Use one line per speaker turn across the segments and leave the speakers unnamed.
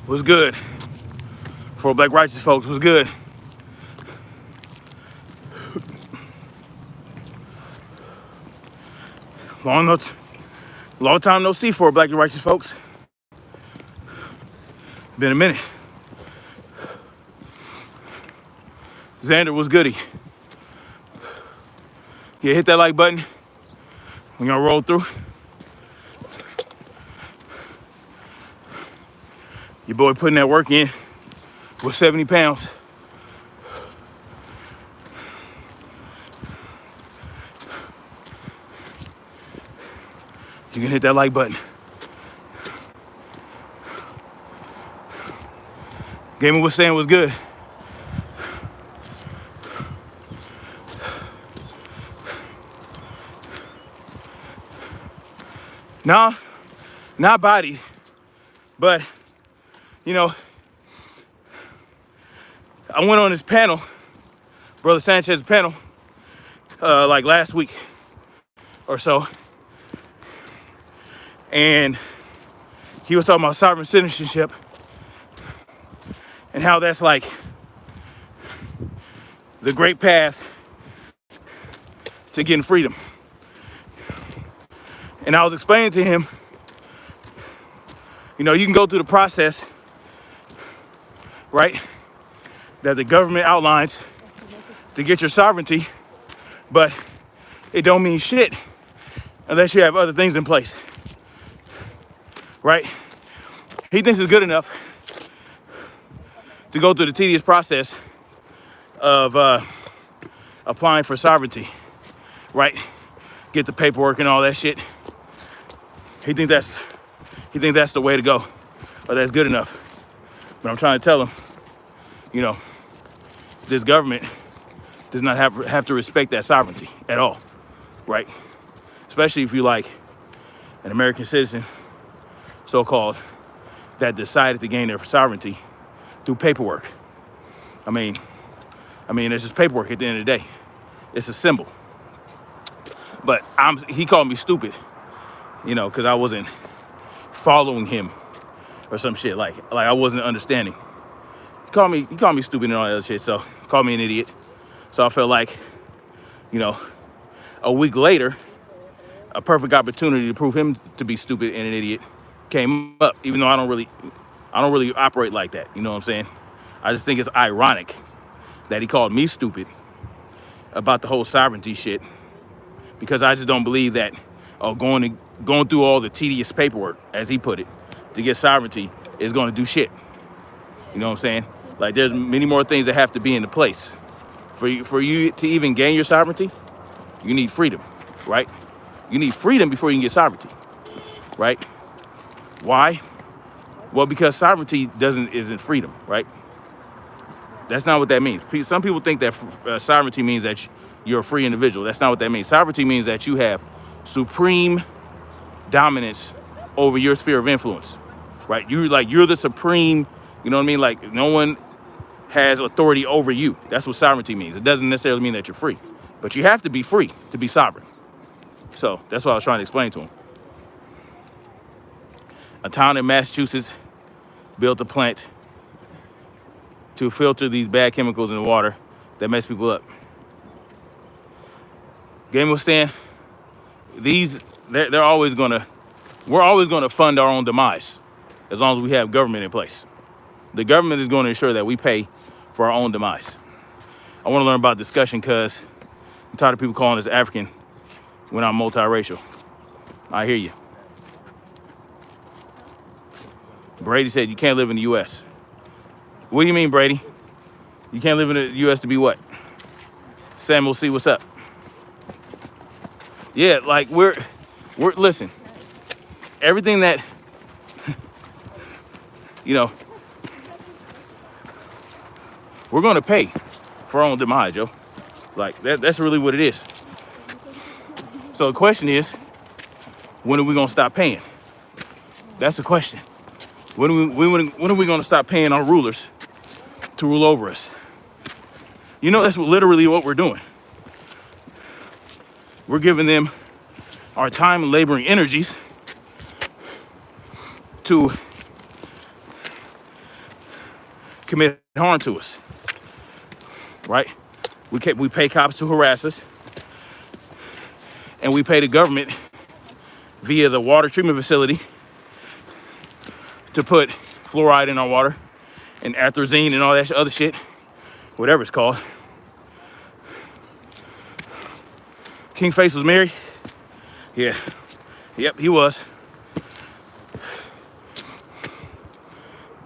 Was good. For black righteous folks, was good. Long time no see for black and righteous folks. Been a minute. Xander was goody. Yeah, hit that like button when y'all roll through. Your boy putting that work in with 70 pounds. You can hit that like button. Gaming was saying was good. Nah, not body, but you know, I went on this panel, Brother Sanchez's panel, like last week or so, and he was talking about sovereign citizenship and how that's like the great path to getting freedom. And I was explaining to him, you know, you can go through the process, right, that the government outlines to get your sovereignty, but it don't mean shit unless you have other things in place, right? He thinks it's good enough to go through the tedious process of applying for sovereignty, right? Get the paperwork and all that shit. He think that's the way to go, or that's good enough. But I'm trying to tell him, you know, this government does not have to respect that sovereignty at all, right? Especially if you like an American citizen, so-called, that decided to gain their sovereignty through paperwork. I mean, it's just paperwork at the end of the day. It's a symbol. But he called me stupid, you know, because I wasn't following him or some shit. Like I wasn't understanding. He called me stupid and all that other shit, so called me an idiot. So I felt like, you know, a week later, a perfect opportunity to prove him to be stupid and an idiot came up, even though I don't really operate like that. You know what I'm saying? I just think it's ironic that he called me stupid about the whole sovereignty shit, because I just don't believe that going through all the tedious paperwork, as he put it, to get sovereignty is going to do shit. You know what I'm saying? Like, there's many more things that have to be into place. For you to even gain your sovereignty, you need freedom, right? You need freedom before you can get sovereignty, right? Why? Well, because sovereignty isn't freedom, right? That's not what that means. Some people think that sovereignty means that you're a free individual. That's not what that means. Sovereignty means that you have supreme dominance over your sphere of influence, right? You're the supreme, you know what I mean? Like, no one has authority over you. That's what sovereignty means. It doesn't necessarily mean that you're free, but you have to be free to be sovereign. So that's what I was trying to explain to him. A town in Massachusetts built a plant to filter these bad chemicals in the water that mess people up. Game was saying, we're always gonna fund our own demise. as long as we have government in place. The government is going to ensure that we pay for our own demise. I want to learn about discussion because I'm tired of people calling us African when I'm multiracial. I hear you. Brady said you can't live in the U.S. What do you mean, Brady? You can't live in the U.S. to be what? Samuel C., what's up? Yeah, like we're listen, everything that, you know, we're going to pay for our own demise, yo. Like, that's really what it is. So the question is, when are we going to stop paying? That's the question. When are we going to stop paying our rulers to rule over us? You know, that's literally what we're doing. We're giving them our time and labor and energies to commit harm to us, right? We pay cops to harass us, and we pay the government via the water treatment facility to put fluoride in our water and atrazine and all that other shit, whatever it's called. King Face was married? Yeah. Yep, he was.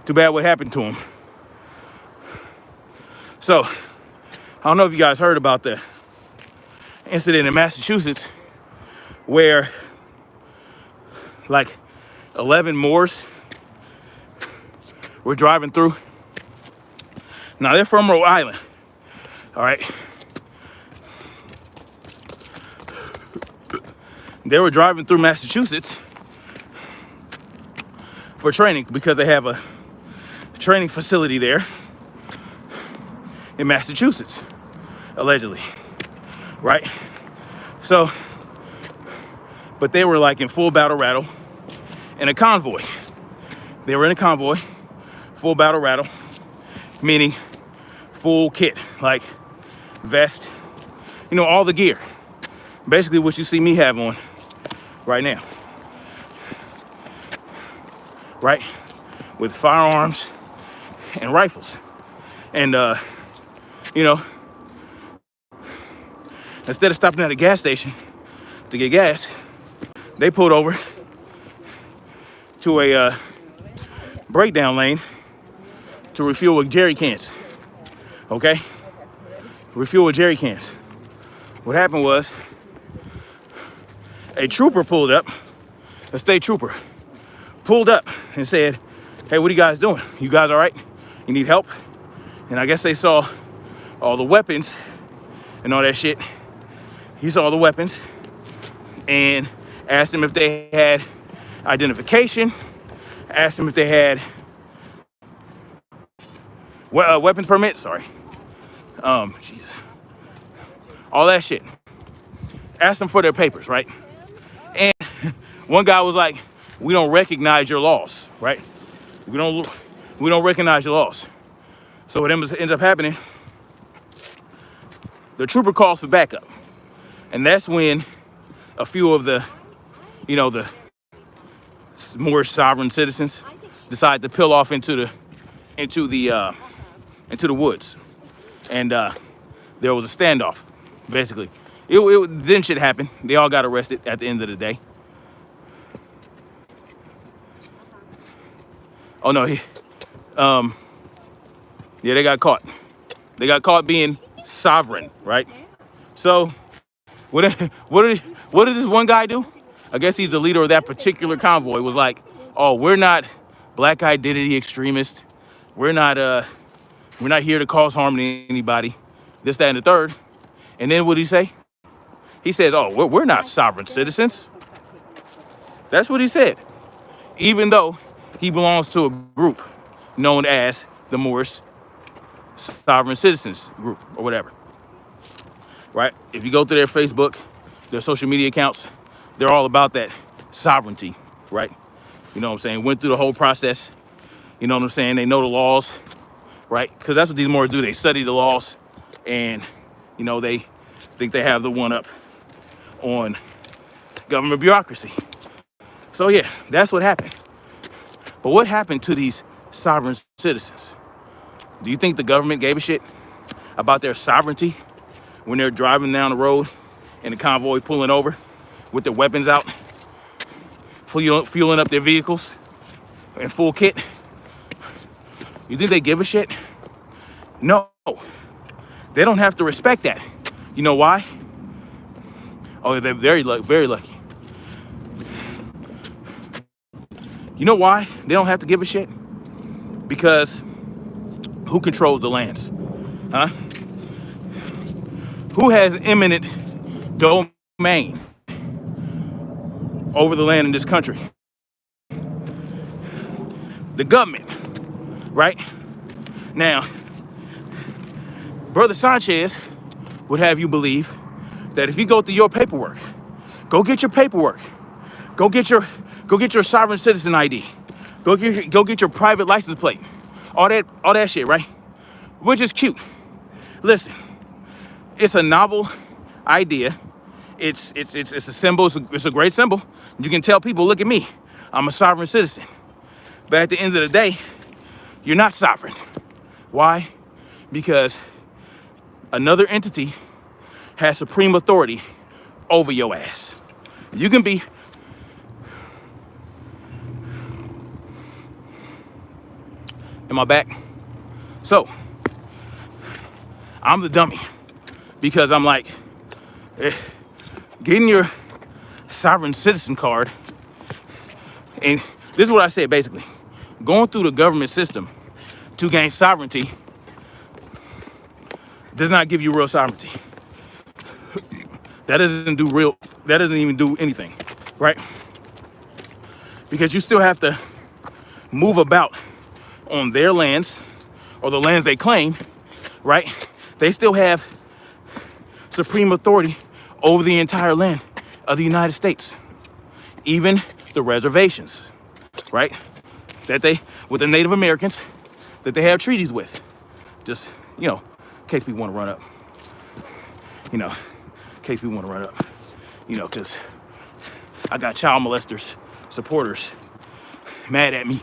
Too bad what happened to him. So, I don't know if you guys heard about the incident in Massachusetts where like 11 Moors were driving through. Now they're from Rhode Island, all right? They were driving through Massachusetts for training because they have a training facility there in Massachusetts, allegedly, right? So, but they were like in full battle rattle in a convoy. They were in a convoy, full battle rattle, meaning full kit, like vest, you know, all the gear. Basically what you see me have on right now, right? With firearms and rifles. And, you know, instead of stopping at a gas station to get gas, they pulled over to a breakdown lane to refuel with jerry cans, okay? Refuel with jerry cans. What happened was a trooper pulled up, a state trooper, pulled up and said, hey, what are you guys doing? You guys all right? You need help? And I guess they saw all the weapons and all that shit. He saw the weapons and asked them if they had identification, asked them if they had weapons permit, sorry. Jesus. All that shit. Asked them for their papers, right? And one guy was like, we don't recognize your laws, right? We don't recognize your laws. So what ends up happening, the trooper calls for backup. And that's when a few of the, you know, the Moorish Sovereign citizens decide to peel off into the woods. And there was a standoff, basically. Then shit happened. They all got arrested at the end of the day. Oh no, yeah, they got caught. They got caught being sovereign, right? So, what did this one guy do? I guess he's the leader of that particular convoy. Was like, oh, we're not black identity extremists. We're not here to cause harm to anybody. This, that, and the third. And then what did he say? He says, oh, we're not sovereign citizens. That's what he said. Even though he belongs to a group known as the Moorish Sovereign Citizens group or whatever, right? If you go to their Facebook, their social media accounts, they're all about that sovereignty, right? You know what I'm saying? Went through the whole process. You know what I'm saying? They know the laws, right? Because that's what these Moors do. They study the laws and, you know, they think they have the one up on government bureaucracy. So yeah, that's what happened. But what happened to these sovereign citizens? Do you think the government gave a shit about their sovereignty when they're driving down the road in a convoy pulling over with their weapons out, fueling up their vehicles in full kit? You think they give a shit? No. They don't have to respect that. You know why? Oh, they're very lucky. You know why they don't have to give a shit? Because who controls the lands? Huh? Who has eminent domain over the land in this country? The government, right? Now, Brother Sanchez would have you believe that if you go through your paperwork, go get your paperwork, go get your sovereign citizen ID, go get your private license plate, all that shit, right? Which is cute. Listen, it's a novel idea. It's a symbol. It's a great symbol. You can tell people, look at me, I'm a sovereign citizen. But at the end of the day, you're not sovereign. Why? Because another entity has supreme authority over your ass. You can be in my back. So I'm the dummy because I'm like, getting your sovereign citizen card, and this is what I said basically, going through the government system to gain sovereignty does not give you real sovereignty. That doesn't even do anything, right? Because you still have to move about on their lands or the lands they claim, right? They still have supreme authority over the entire land of the United States, even the reservations, right? With the Native Americans that they have treaties with. Just, in case we want to run up. Because I got child molesters, supporters, mad at me.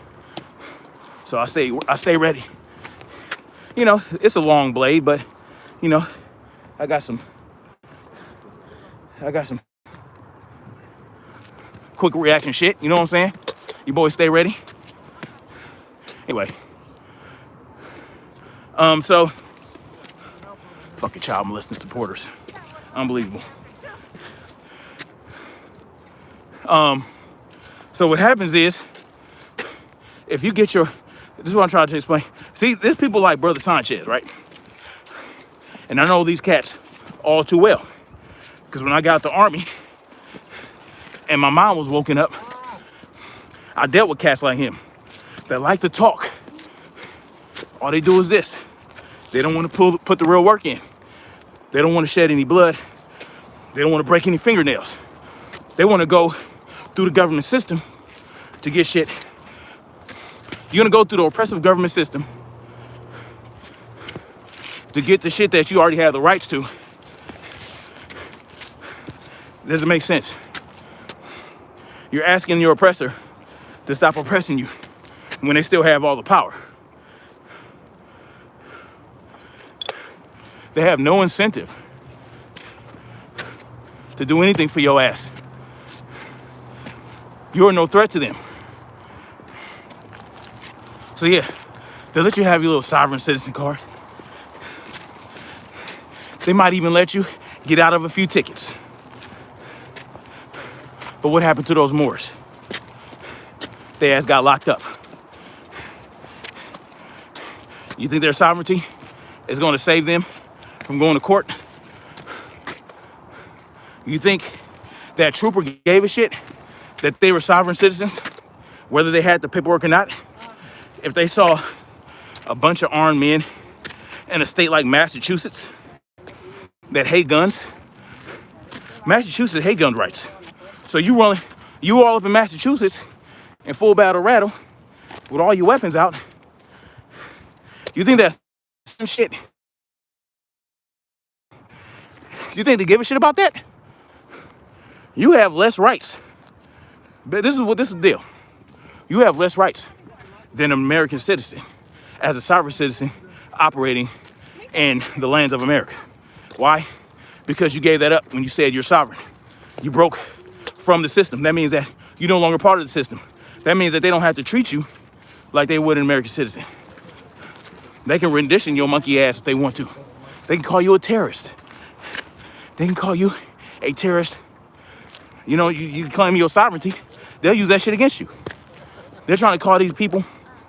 So I stay ready. It's a long blade, but, I got some quick reaction shit. You know what I'm saying? You boys stay ready. Anyway. So fucking child molesting supporters. Unbelievable. So what happens is, if you get this is what I'm trying to explain. See, there's people like Brother Sanchez, right? And I know these cats all too well. Because when I got out the army and my mom was woken up, I dealt with cats like him that like to talk. All they do is this. They don't want to put the real work in. They don't want to shed any blood. They don't want to break any fingernails. They want to go through the government system to get shit. You're going to go through the oppressive government system to get the shit that you already have the rights to. Doesn't make sense. You're asking your oppressor to stop oppressing you when they still have all the power. They have no incentive to do anything for your ass. You're no threat to them. So yeah, they let you have your little sovereign citizen card. They might even let you get out of a few tickets. But what happened to those Moors? Their ass got locked up. You think their sovereignty is going to save them from going to court? You think that trooper gave a shit that they were sovereign citizens, whether they had the paperwork or not? If they saw a bunch of armed men in a state like Massachusetts that hate guns, Massachusetts hate gun rights. So you all up in Massachusetts in full battle rattle with all your weapons out. You think that's shit? You think they give a shit about that? You have less rights. But this is the deal. You have less rights than an American citizen, as a sovereign citizen operating in the lands of America. Why? Because you gave that up when you said you're sovereign. You broke from the system. That means that you're no longer part of the system. That means that they don't have to treat you like they would an American citizen. They can rendition your monkey ass if they want to. They can call you a terrorist. They can call you a terrorist. You know, you claim your sovereignty, they'll use that shit against you. They're trying to call these people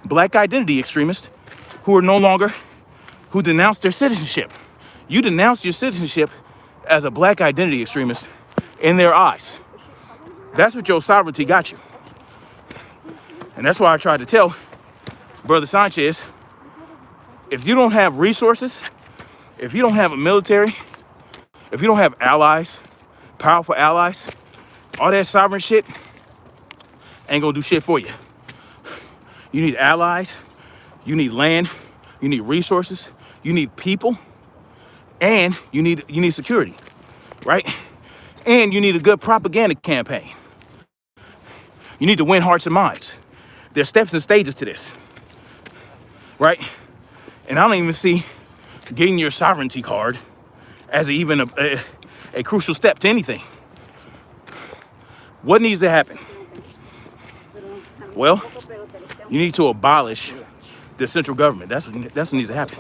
black identity extremists who denounce their citizenship. You denounce your citizenship as a black identity extremist in their eyes. That's what your sovereignty got you. And that's why I tried to tell Brother Sanchez, if you don't have resources, if you don't have a military, if you don't have allies, powerful allies, all that sovereign shit ain't gonna do shit for you. You need allies, you need land, you need resources, you need people, and you need security, right? And you need a good propaganda campaign. You need to win hearts and minds. There's steps and stages to this, right? And I don't even see getting your sovereignty card as even a crucial step to anything. What needs to happen? Well, you need to abolish the central government. That's what needs to happen.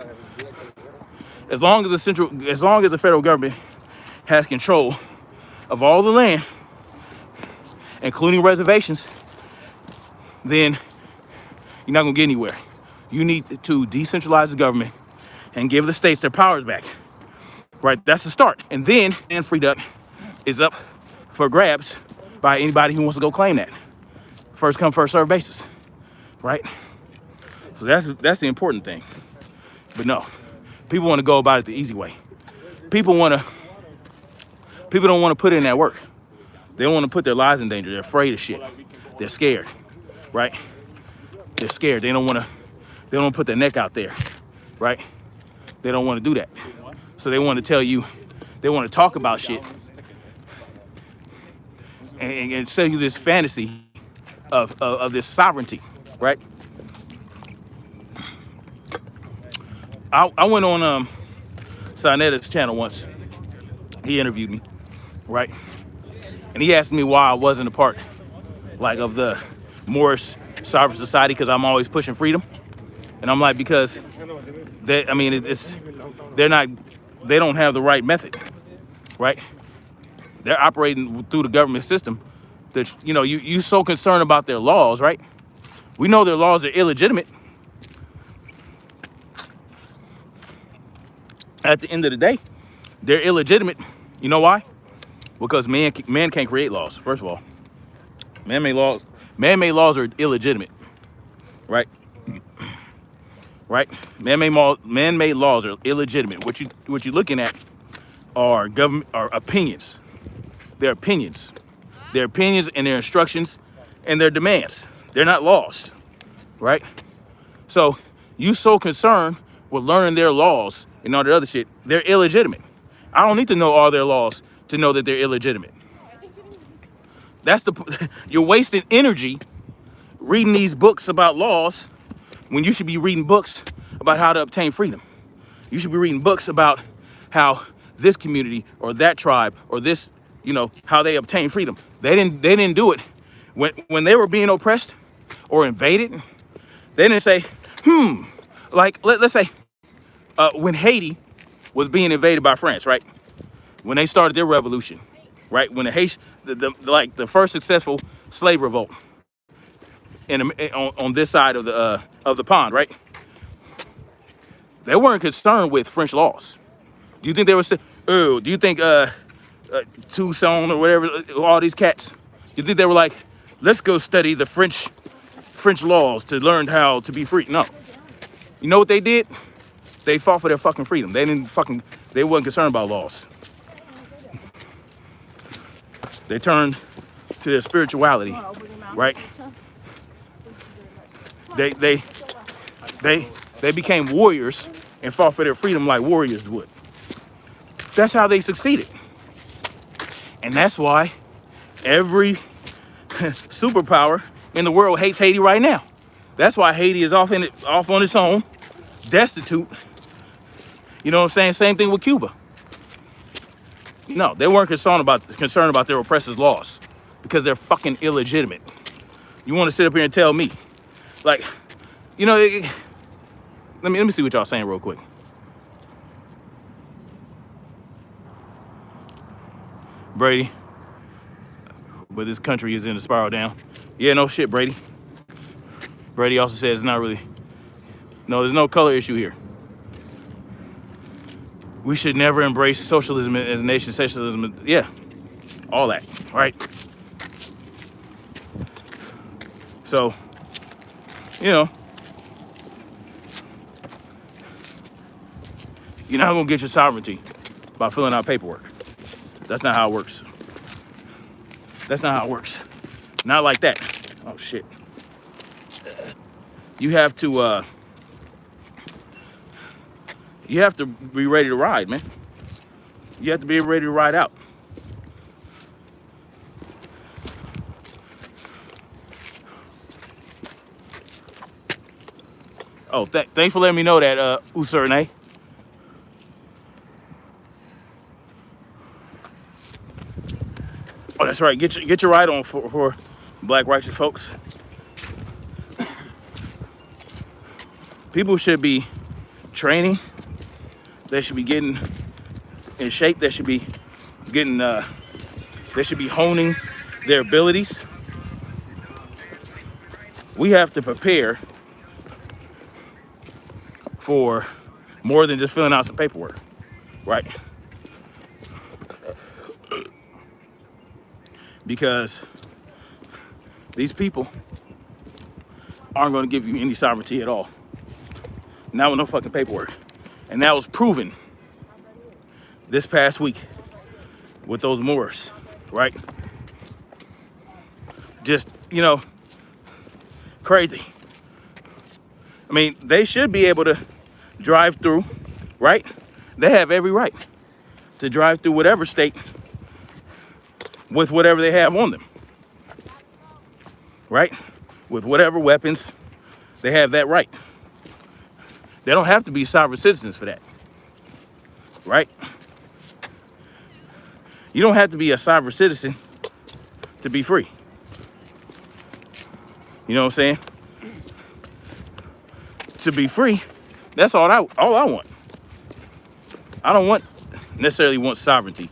As long as the federal government has control of all the land, including reservations, then you're not gonna get anywhere. You need to decentralize the government and give the states their powers back. Right, that's the start. And then free duck is up for grabs by anybody who wants to go claim that. First come, first serve basis, right? So that's the important thing. But no, people want to go about it the easy way. People don't want to put in that work. They don't want to put their lives in danger. They're afraid of shit. They're scared, right? They're scared. They don't want to put their neck out there, right? They don't want to do that. So they want to tell you, they want to talk about shit and sell you this fantasy of this sovereignty, right? I went on Sanchez channel once. He interviewed me, right? And he asked me why I wasn't a part, like, of the Moorish Sovereign Society, because I'm always pushing freedom. And I'm like, because they don't have the right method, right? They're operating through the government system that, you know, you so concerned about their laws, right? We know their laws are illegitimate. At the end of the day, they're illegitimate. You know why? Because man can't create laws, first of all. Man-made laws are illegitimate, right? Right? Man-made laws are illegitimate. What you're looking at are opinions. They're opinions. They're opinions and their instructions and their demands. They're not laws, right? So you so concerned with learning their laws and all the other shit, they're illegitimate. I don't need to know all their laws to know that they're illegitimate. You're wasting energy reading these books about laws when you should be reading books about how to obtain freedom. You should be reading books about how this community or that tribe or this, you know, how they obtain freedom. They didn't do it when they were being oppressed or invaded. They didn't say, like let's say when Haiti was being invaded by France, right? When they started their revolution, right? When the first successful slave revolt on this side of the pond, right? They weren't concerned with French laws. Do you think they were? Do you think Toussaint or whatever, all these cats? Do you think they were like, let's go study the French laws to learn how to be free? No. You know what they did? They fought for their fucking freedom. They wasn't concerned about laws. They turned to their spirituality, right? They became warriors and fought for their freedom like warriors would. That's how they succeeded. And that's why every superpower in the world hates Haiti right now. That's why Haiti is off on its own, destitute. You know what I'm saying? Same thing with Cuba. No, they weren't concerned about their oppressors' laws because they're fucking illegitimate. You want to sit up here and tell me, like, you know, let me see what y'all saying real quick. Brady, but this country is in a spiral down. Yeah, no shit, Brady. Brady also says it's not really. No, there's no color issue here. We should never embrace socialism as a nation. Socialism, yeah, all that, right? So, you know, you're not gonna get your sovereignty by filling out paperwork. That's not how it works. That's not how it works. Not like that. Oh shit. You have to be ready to ride, man. You have to be ready to ride out. Oh, thanks for letting me know that, Userne. Oh, that's right. Get your ride on for black righteous folks. People should be training. They should be getting in shape. They should be getting. They should be honing their abilities. We have to prepare for more than just filling out some paperwork, right? Because these people aren't going to give you any sovereignty at all. Not with no fucking paperwork. And that was proven this past week with those Moors, right? Just, you know, crazy. I mean, they should be able to drive through, right? They have every right to drive through whatever state with whatever they have on them, right? With whatever weapons, they have that right. They don't have to be sovereign citizens for that, right? You don't have to be a sovereign citizen to be free. You know what I'm saying? To be free, that's all I want. I don't necessarily want sovereignty.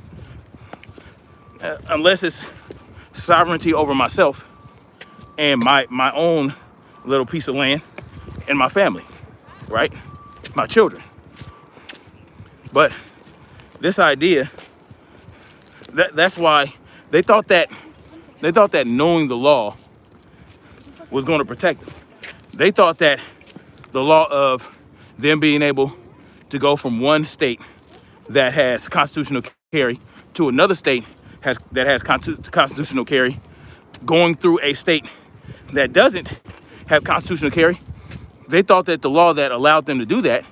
Unless it's sovereignty over myself and my own little piece of land and my family, right? My children. But this idea, that's why they thought that knowing the law was going to protect them. They thought that the law of them being able to go from one state that has constitutional carry to another state that has constitutional carry, going through a state that doesn't have constitutional carry, they thought that the law that allowed them to do that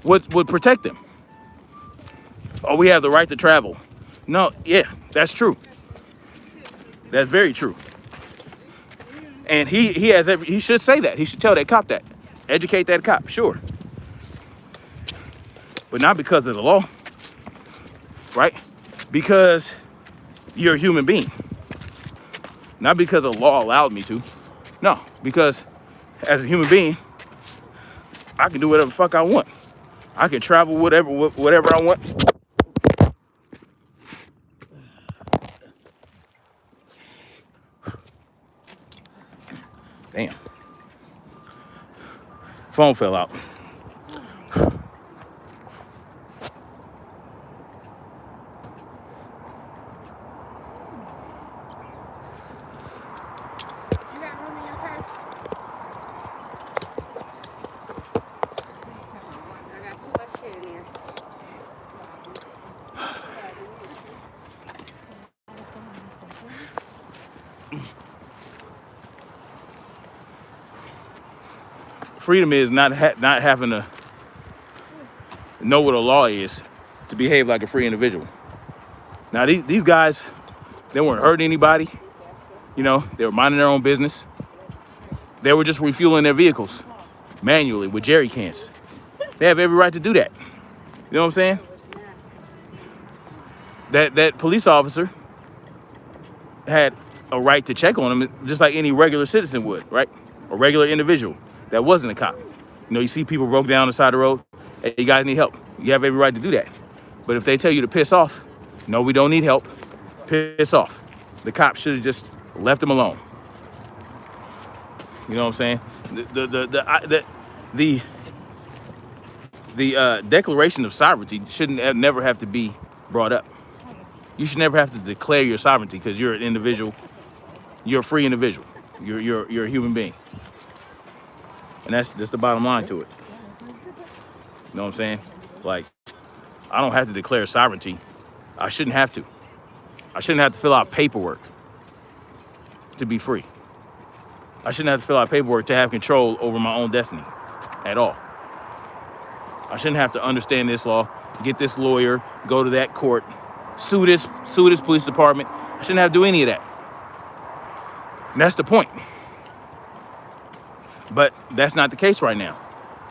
would protect them. Oh, we have the right to travel. No, yeah, that's true. That's very true. And he should say that. He should tell that cop that. Educate that cop, sure. But not because of the law, right? Because you're a human being. Not because the law allowed me to. No, because as a human being, I can do whatever the fuck I want. I can travel whatever I want. Damn. Phone fell out. Freedom is not having to know what a law is to behave like a free individual. Now these guys, they weren't hurting anybody. You know, they were minding their own business. They were just refueling their vehicles manually with jerry cans. They have every right to do that. You know what I'm saying? That police officer had a right to check on them just like any regular citizen would, right? A regular individual that wasn't a cop. You know, you see people broke down on the side of the road. Hey, you guys need help. You have every right to do that. But if they tell you to piss off, no, we don't need help. Piss off. The cops should have just left them alone. You know what I'm saying? The Declaration of Sovereignty shouldn't never have to be brought up. You should never have to declare your sovereignty because you're an individual. You're a free individual. You're a human being. And that's the bottom line to it. You know what I'm saying? Like, I don't have to declare sovereignty. I shouldn't have to. I shouldn't have to fill out paperwork to be free. I shouldn't have to fill out paperwork to have control over my own destiny at all. I shouldn't have to understand this law, get this lawyer, go to that court, sue this police department. I shouldn't have to do any of that. And that's the point. But that's not the case right now.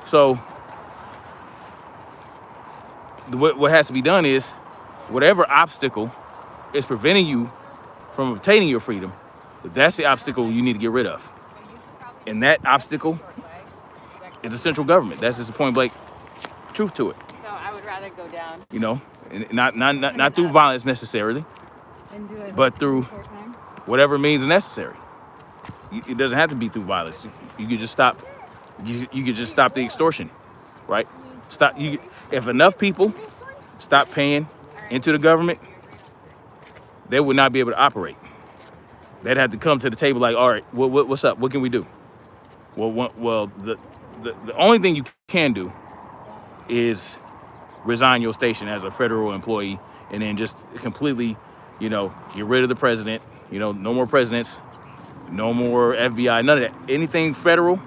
So what has to be done is whatever obstacle is preventing you from obtaining your freedom, that's the obstacle you need to get rid of. And that obstacle is the central government. That's just the point blank truth to it.
So I would rather go down.
You know, and not through violence necessarily, but through whatever means necessary. It doesn't have to be through violence. You could just stop. You could just stop the extortion, right? If enough people stop paying into the government, they would not be able to operate. They'd have to come to the table like, all right, what's up? What can we do? Well, the only thing you can do is resign your station as a federal employee and then just completely, get rid of the president. No more presidents, no more FBI, none of that. Anything federal,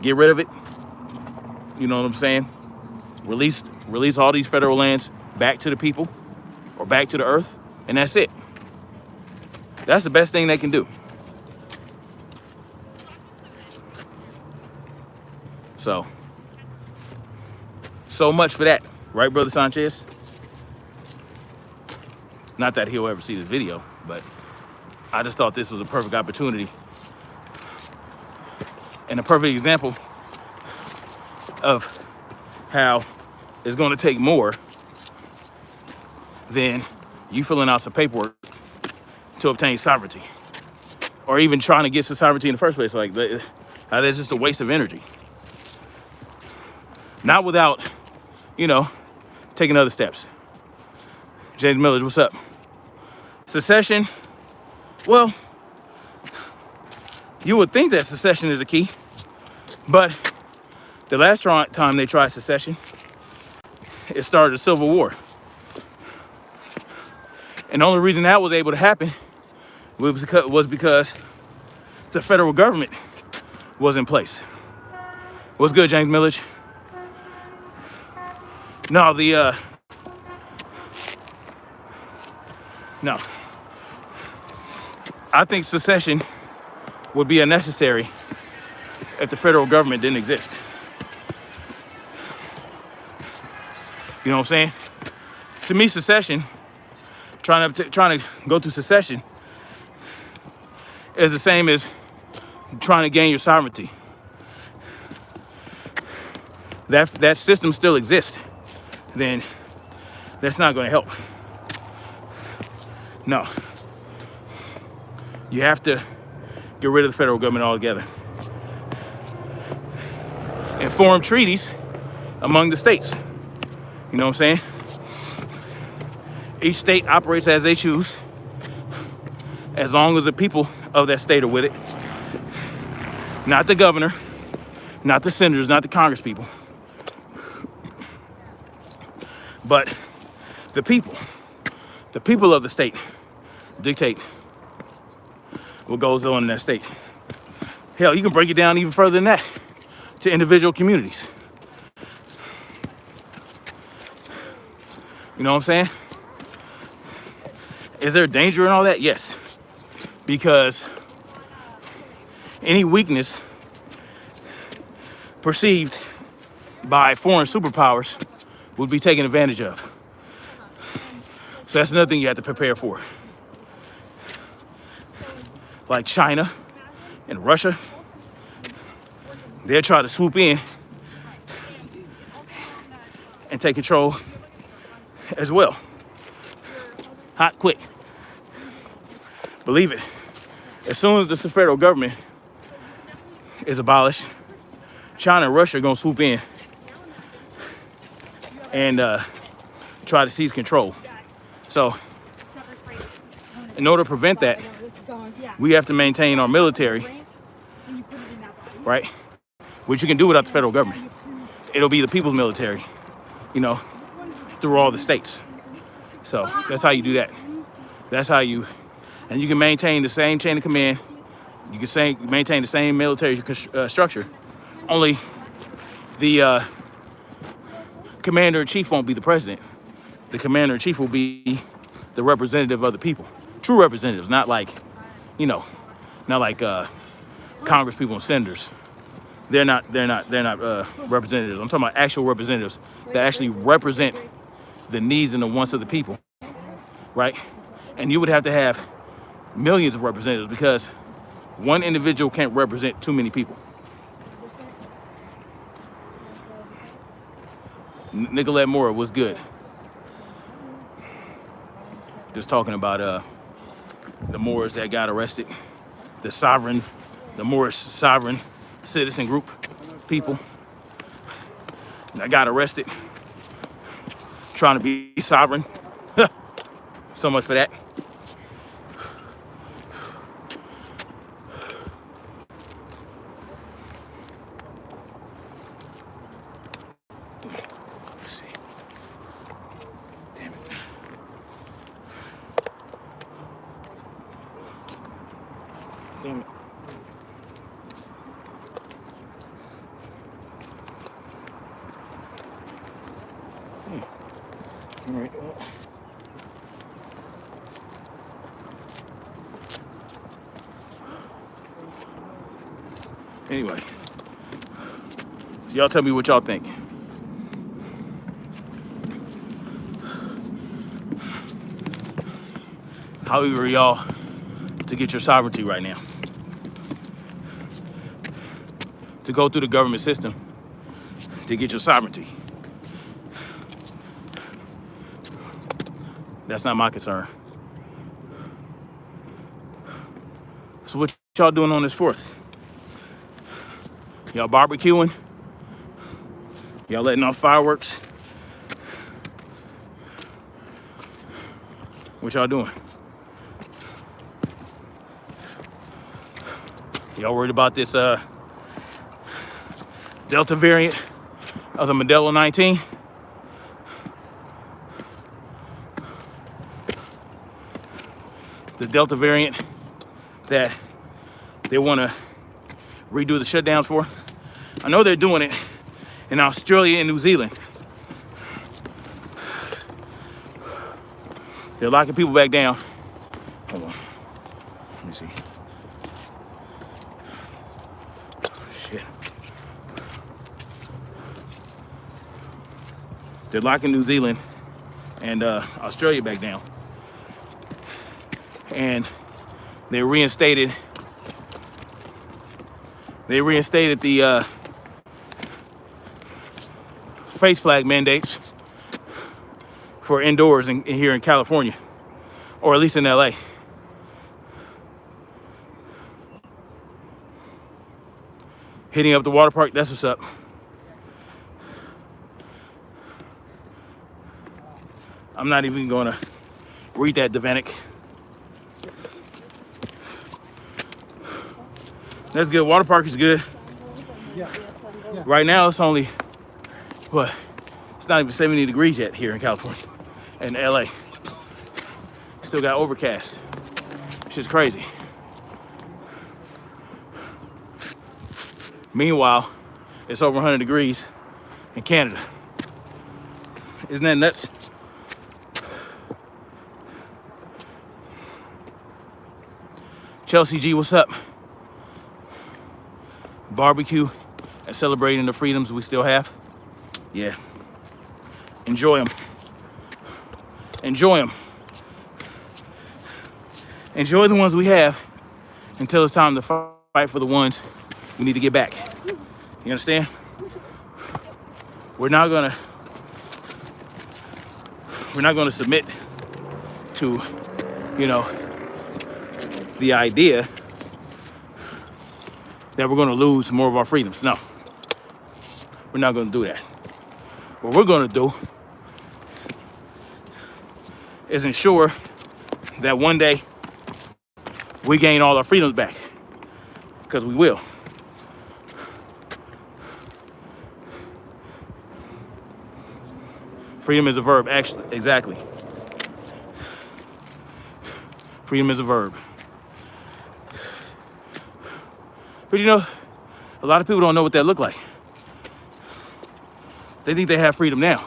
get rid of it. You know what I'm saying? Release all these federal lands back to the people or back to the earth, and that's it. That's the best thing they can do. So much for that, right, Brother Sanchez? Not that he'll ever see this video, but I just thought this was a perfect opportunity and a perfect example of how it's going to take more than you filling out some paperwork to obtain sovereignty, or even trying to get to sovereignty in the first place. Like, that's just a waste of energy. Not without, taking other steps. James Millage, what's up? Secession, well, you would think that secession is the key, but the last time they tried secession, it started a civil war. And the only reason that was able to happen was because the federal government was in place. What's good, James Millage? No, no. I think secession would be unnecessary if the federal government didn't exist. You know what I'm saying? To me, secession, trying to go through secession, is the same as trying to gain your sovereignty. That system still exists, then that's not going to help. No. You have to get rid of the federal government altogether and form treaties among the states. You know what I'm saying? Each state operates as they choose, as long as the people of that state are with it. Not the governor, not the senators, not the congresspeople, but the people of the state dictate what goes on in that state. Hell, you can break it down even further than that to individual communities. You know what I'm saying? Is there danger in all that? Yes. Because any weakness perceived by foreign superpowers would be taken advantage of. So that's another thing you have to prepare for. Like China and Russia, they'll try to swoop in and take control as well. Hot, quick. Believe it. As soon as the federal government is abolished, China and Russia are going to swoop in and try to seize control. So, in order to prevent that, we have to maintain our military, right? Which you can do without the federal government. It'll be the people's military, you know, through all the states. So that's how you do that. That's how you, and you can maintain the same chain of command. You can maintain the same military structure. Only the commander-in-chief won't be the president. The commander-in-chief will be the representative of the people. True representatives, not like, you know, not like Congress people and senators. They're not representatives. I'm talking about actual representatives that actually represent the needs and the wants of the people, right? And you would have to have millions of representatives because one individual can't represent too many people. Nicolette Moore was good. Just talking about the Moors that got arrested, the Moorish Sovereign citizen group people that got arrested trying to be sovereign. So much for that. Let's see. Damn it. Damn it. All right. Anyway, so y'all tell me what y'all think. How eager are y'all to get your sovereignty right now? To go through the government system to get your sovereignty? That's not my concern. So what y'all doing on this 4th? Y'all barbecuing? Y'all letting off fireworks? What y'all doing? Y'all worried about this Delta variant of the Modelo 19? The Delta variant that they want to redo the shutdowns for. I know they're doing it in Australia and New Zealand. They're locking people back down. Hold on. Let me see. Shit. They're locking New Zealand and Australia back down. And they reinstated the face flag mandates for indoors here in California, or at least in LA. Hitting up the water park, that's what's up. I'm not even gonna read that, Devanik. That's good. Water park is good. Yeah. Right now it's only, what? It's not even 70 degrees yet here in California and LA. Still got overcast. Shit's crazy. Meanwhile, it's over 100 degrees in Canada. Isn't that nuts? Chelsea G, what's up? Barbecue and celebrating the freedoms we still have. Yeah. Enjoy them. Enjoy them. Enjoy the ones we have until it's time to fight for the ones we need to get back. You understand? We're not gonna submit to, you know, the idea that we're gonna lose more of our freedoms. No, we're not gonna do that. What we're gonna do is ensure that one day we gain all our freedoms back, because we will. Freedom is a verb, actually, exactly. Freedom is a verb. But you know, a lot of people don't know what that look like. They think they have freedom now.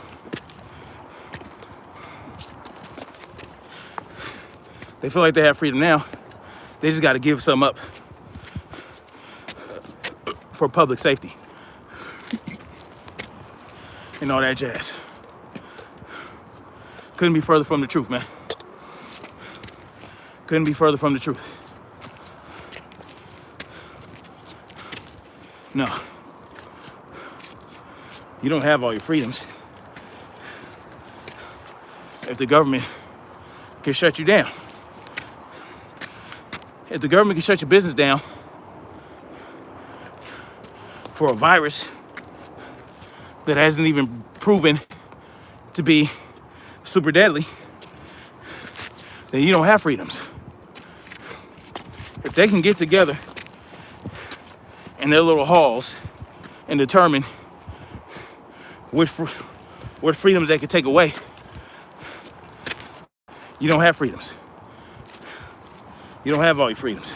They feel like they have freedom now. They just got to give some up for public safety and all that jazz. Couldn't be further from the truth, man. Couldn't be further from the truth. No. You don't have all your freedoms if the government can shut you down. If the government can shut your business down for a virus that hasn't even proven to be super deadly, then you don't have freedoms. If they can get together in their little halls and determine what freedoms they can take away, you don't have freedoms. You don't have all your freedoms.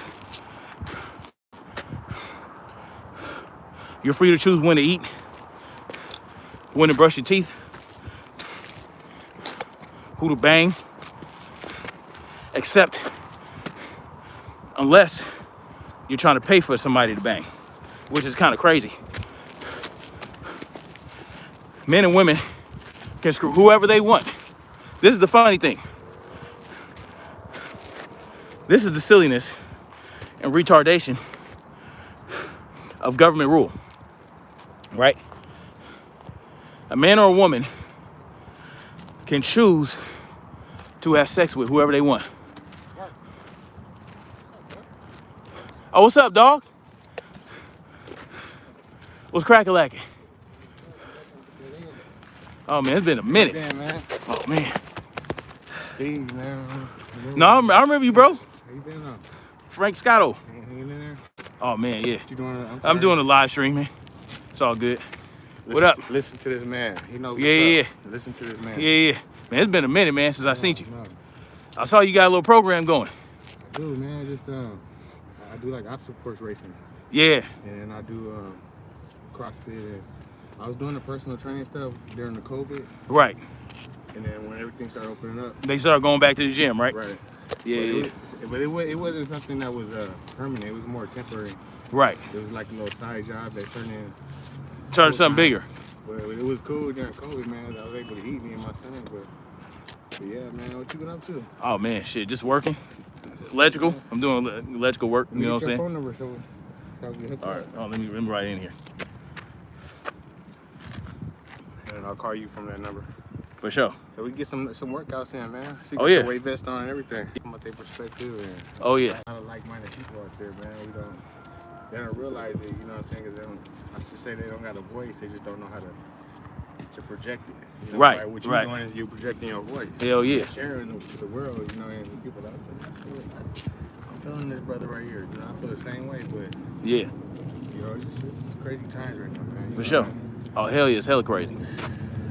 You're free to choose when to eat, when to brush your teeth, who to bang, except unless you're trying to pay for somebody to bang, which is kind of crazy. Men and women can screw whoever they want. This is the funny thing. This is the silliness and retardation of government rule, right? A man or a woman can choose to have sex with whoever they want. Oh, what's up, dog? What's crack-a-lacking? Oh, man, it's been a minute.
Yeah, man.
Oh, man.
Steve, man.
No, I remember you, bro.
How you been on?
Frank Scotto.
Hanging in there?
Oh, man, yeah.
What you doing?
I'm doing a live stream, man. It's all good. What up?
Listen to this man. He knows what's
Yeah.
up. Listen to this man.
Yeah. Man, it's been a minute, man, since I seen you.
No.
I saw you got a little program going.
I do, man. Just I do like obstacle course racing,
Yeah.
and I do CrossFit. And I was doing the personal training stuff during the COVID,
Right.
and then when everything started opening up,
They started going back to the gym, right?
right.
Yeah.
But it wasn't something that was permanent. It was more temporary.
Right.
It was like a little side job that turned in.
Turn something bigger.
Well, it was cool during COVID, man. I was able to eat, me and my son, but yeah, man, what you been up to?
Oh, man, shit, just working. Electrical. I'm doing electrical work, you know what I'm saying?
Phone number, so we can hook
All right,
up.
let me write in here.
And I'll call you from that number.
For sure.
So we can get some workouts in, man. See,
Oh,
get
yeah.
your weight vest on and everything. From their perspective, and
Oh, yeah.
a lot of like-minded people out there, man. They don't realize it, you know what I'm saying? Because I should say they don't got a voice. They just don't know how to project it. You know?
Right,
Like what you're
right.
doing is you're projecting your voice.
Hell yeah.
You're sharing it to the world, you know, and the people out there. I'm feeling this brother right here. You know, I feel the same way, but
Yeah,
you know, it's crazy times right now, man. You
for
know,
sure.
man.
Oh, hell yeah, it's hella crazy.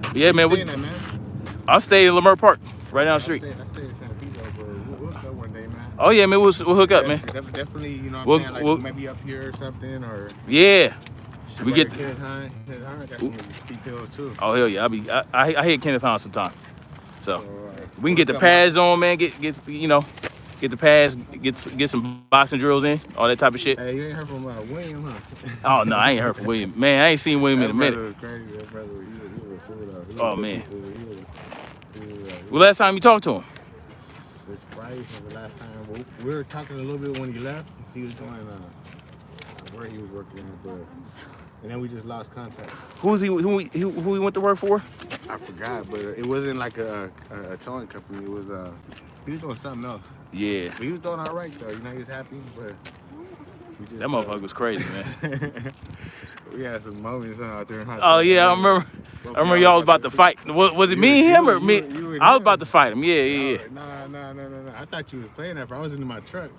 But yeah, man,
Stay in that, man.
I'll stay in Lamert Park, right down the street.
I stay in San Pedro, but we'll go one day, man.
Oh, yeah, man, we'll hook up, man.
Definitely, you know what I'm saying? Like maybe up here or something, or
Yeah. We get.
Kenneth Hine. Kenneth Hine got some steep hills too.
Oh, hell yeah, I hit Kenneth Hine sometime. So
Alright.
we can get the pads on, man. Get you know, get the pads, get some boxing drills in, all that type of shit.
Hey, you ain't heard from William, huh?
Oh no, I ain't heard from William. Man, I ain't seen William in a minute.
That brother was crazy. That brother, he was a fool though.
Oh man. Well, last time you talked to him?
It's probably since the last time. We were talking a little bit when he left. He was going where he was working at, but and then we just lost contact.
Who he went to work for?
I forgot, but it wasn't like a towing company. It was he was doing something else.
Yeah.
But he was doing all right though. You know, he was happy, but we just,
That motherfucker was crazy, man.
We had some moments out there.
Oh yeah, I remember y'all was about to fight. Was it me and him or me? I was about to fight him. Yeah.
No. I thought you was playing that. I was in my truck.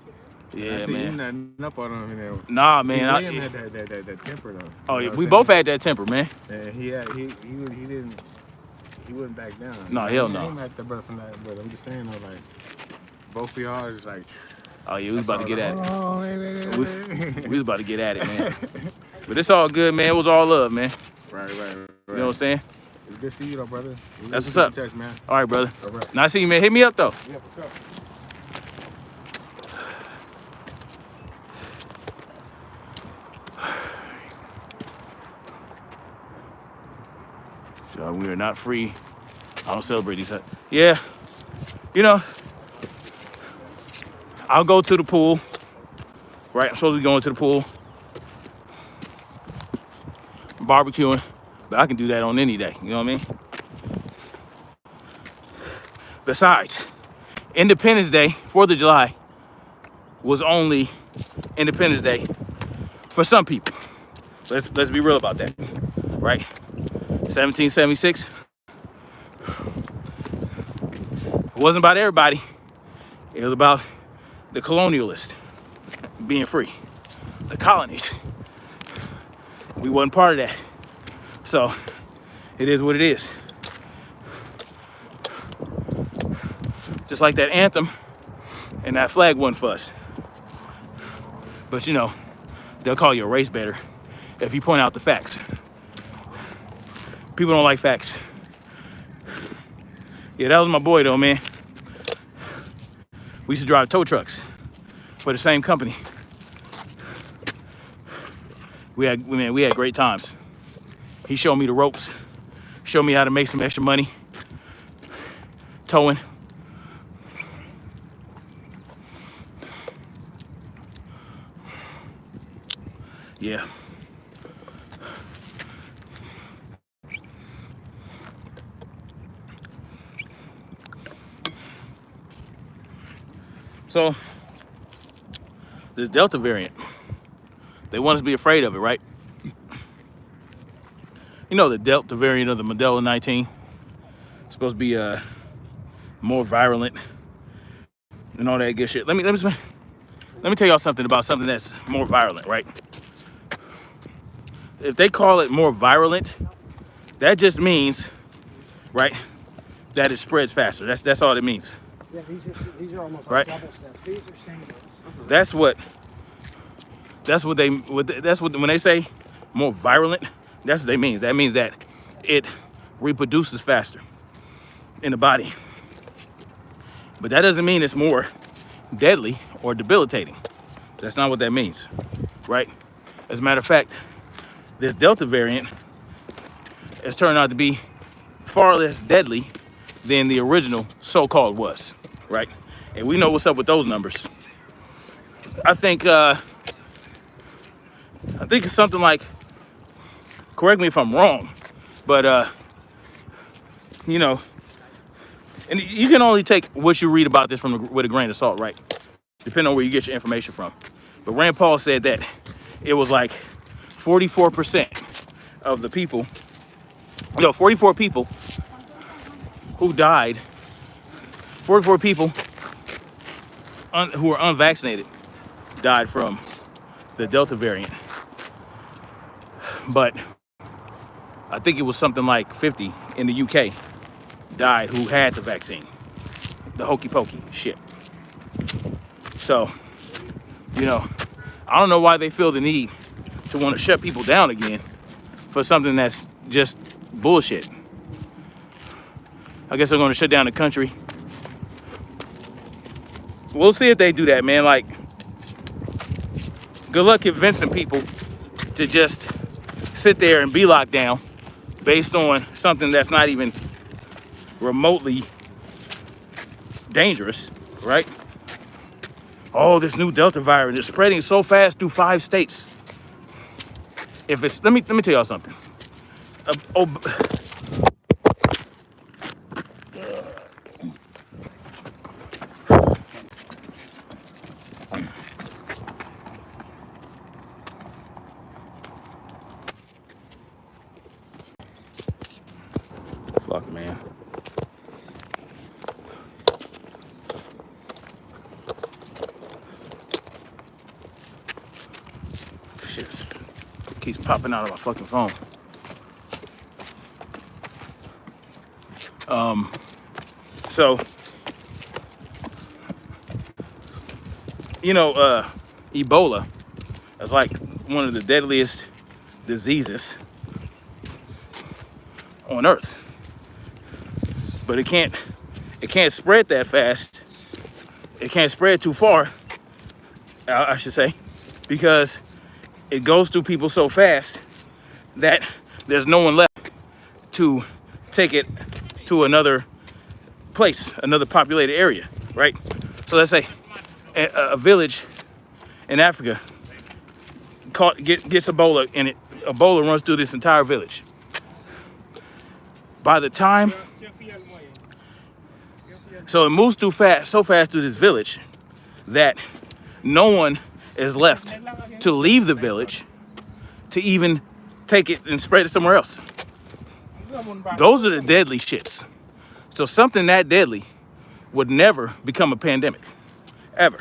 Yeah,
I see
man.
you nothing up on him. You know.
Nah, man.
William had that temper though.
Oh yeah, we both had that temper, man.
And he wouldn't back down.
No, hell no.
I ain't like that brother from that, but I'm just saying though, like both of y'all are just like.
Oh yeah, we was about to get at it.
Oh, wait.
We was about to get at it, man. But it's all good, man. It was all love, man.
Right.
You know what I'm saying?
It's good to see you though, brother.
That's what's up.
Text, man.
All right, brother.
All right.
Nice seeing you, man. Hit me up though.
Yeah, for sure.
So we are not free. I don't celebrate these. Yeah, you know, I'll go to the pool. Right, I'm supposed to be going to the pool, barbecuing, but I can do that on any day. You know what I mean? Besides, Independence Day, 4th of July, was only Independence Day for some people. Let's be real about that, right? 1776. It wasn't about everybody. It was about the colonialists being free, the colonies. We wasn't part of that. So it is what it is. Just like that anthem and that flag wasn't for us. But you know, they'll call you a race baiter if you point out the facts. People don't like facts. Yeah, that was my boy though, man. We used to drive tow trucks for the same company. We had great times. He showed me the ropes, showed me how to make some extra money towing. Yeah. So, this Delta variant, they want us to be afraid of it, right? You know, the Delta variant of the Modelo 19 is supposed to be more virulent and all that good shit. Let me tell y'all something about something that's more virulent, right? If they call it more virulent, that just means, right, that it spreads faster. That's all it means.
Yeah, these are almost
right.
Like double steps. These are singles.
That's what when they say more virulent, that's what they mean. That means that it reproduces faster in the body. But that doesn't mean it's more deadly or debilitating. That's not what that means, right? As a matter of fact, this Delta variant has turned out to be far less deadly than the original so-called was, right? And we know what's up with those numbers. I think it's something like, correct me if I'm wrong, but you know, and you can only take what you read about this with a grain of salt, right? Depending on where you get your information from. But Rand Paul said that it was like 44% of the people, 44 people who died, 44 people who were unvaccinated died from the Delta variant. But I think it was something like 50 in the UK died who had the vaccine. The hokey pokey shit. So, you know, I don't know why they feel the need to want to shut people down again for something that's just bullshit. I guess they're going to shut down the country we'll see if they do that, man. Like, good luck convincing people to just sit there and be locked down based on something that's not even remotely dangerous, right? Oh, this new Delta variant is spreading so fast through 5 states. If it's, let me tell y'all something. Fuck, man. Shit keeps popping out of my fucking phone. So, you know, Ebola is like one of the deadliest diseases on Earth. But it can't spread that fast. It can't spread too far, I should say, because it goes through people so fast that there's no one left to take it to another place, another populated area, right? So let's say a village in Africa gets Ebola, and Ebola runs through this entire village. By the time, so it moves so fast through this village that no one is left to leave the village to even take it and spread it somewhere else. Those are the deadly shits. So something that deadly would never become a pandemic, ever.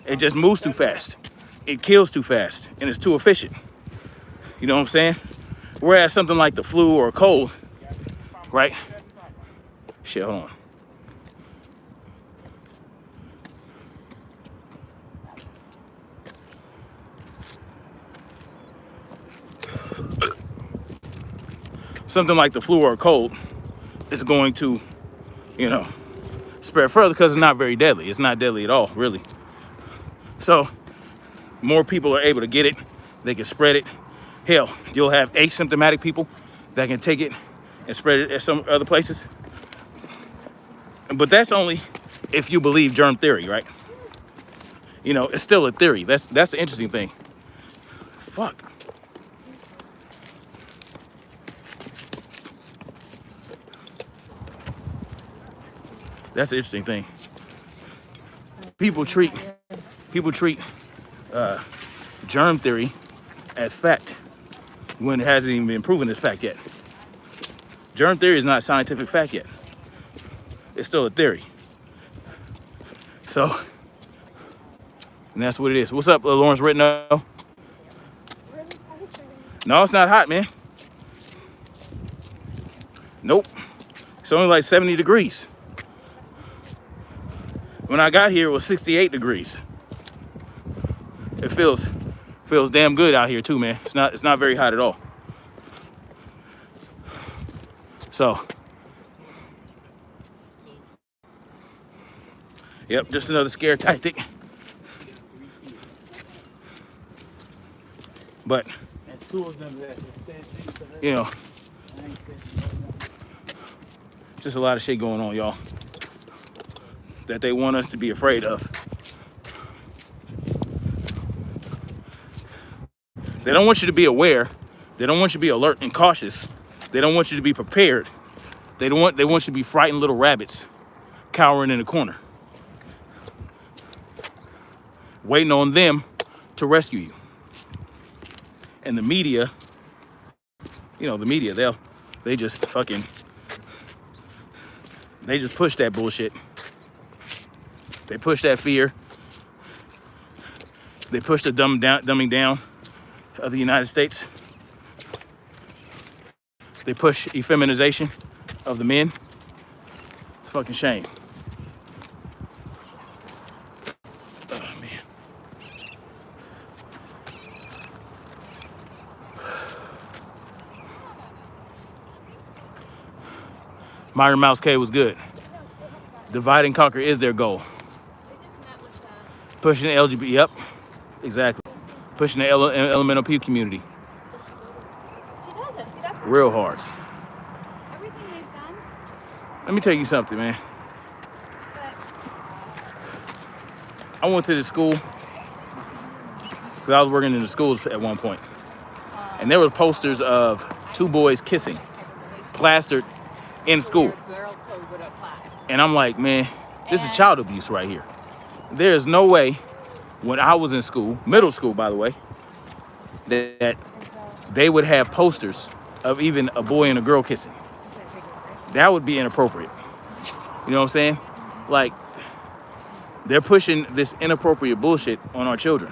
It just moves too fast. It kills too fast, and it's too efficient. You know what I'm saying? Whereas something like the flu or a cold, right? Shit, hold on. Something like the flu or a cold is going to, you know, spread further because it's not very deadly. It's not deadly at all, really. So more people are able to get it. They can spread it. Hell, you'll have asymptomatic people that can take it and spread it at some other places. But that's only if you believe germ theory, right? You know, it's still a theory. That's the interesting thing. Fuck. That's the interesting thing. People treat germ theory as fact when it hasn't even been proven as fact yet. Germ theory is not scientific fact yet. It's still a theory. So, and that's what it is. What's up, Lawrence Ritno? No, it's not hot, man. Nope. It's only like 70 degrees. When I got here, it was 68 degrees. It feels damn good out here too, man. It's not very hot at all. So, yep, just another scare tactic. But, you know, just a lot of shit going on, y'all, that they want us to be afraid of. They don't want you to be aware. They don't want you to be alert and cautious. They don't want you to be prepared. They want you to be frightened little rabbits cowering in the corner, waiting on them to rescue you. And the media, you know, they just push that bullshit. They push that fear. They push the dumbing down of the United States. They push effeminization of the men. It's a fucking shame. Oh, man. Myron Mouse K was good. Divide and conquer is their goal. Pushing the LGBT, yep, exactly. Pushing the LMNOP community.
She doesn't. See, that's what
Real hard.
everything they've done.
Let me tell you something, man.
But
I went to this school because I was working in the schools at one point. And there was posters of 2 boys kissing, plastered in school. And I'm like, man, this is child abuse right here. There's no way when I was in school, middle school, by the way, that they would have posters of even a boy and a girl kissing. That would be inappropriate. You know what I'm saying? Like, they're pushing this inappropriate bullshit on our children.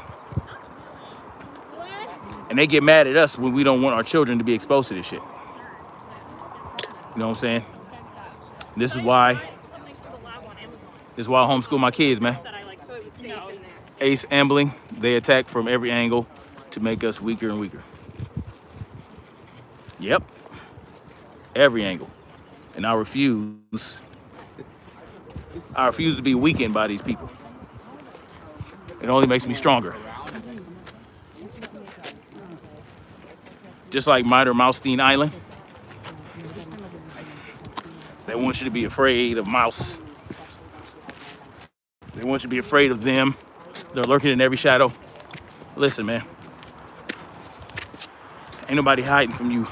And they get mad at us when we don't want our children to be exposed to this shit. You know what I'm saying? This is why I homeschool my kids, man. Ace ambling, they attack from every angle to make us weaker and weaker. Yep. Every angle. And I refuse to be weakened by these people. It only makes me stronger. Just like Mitre Mousestein Island. They want you to be afraid of mouse. They want you to be afraid of them. They're lurking in every shadow. Listen, man. Ain't nobody hiding from you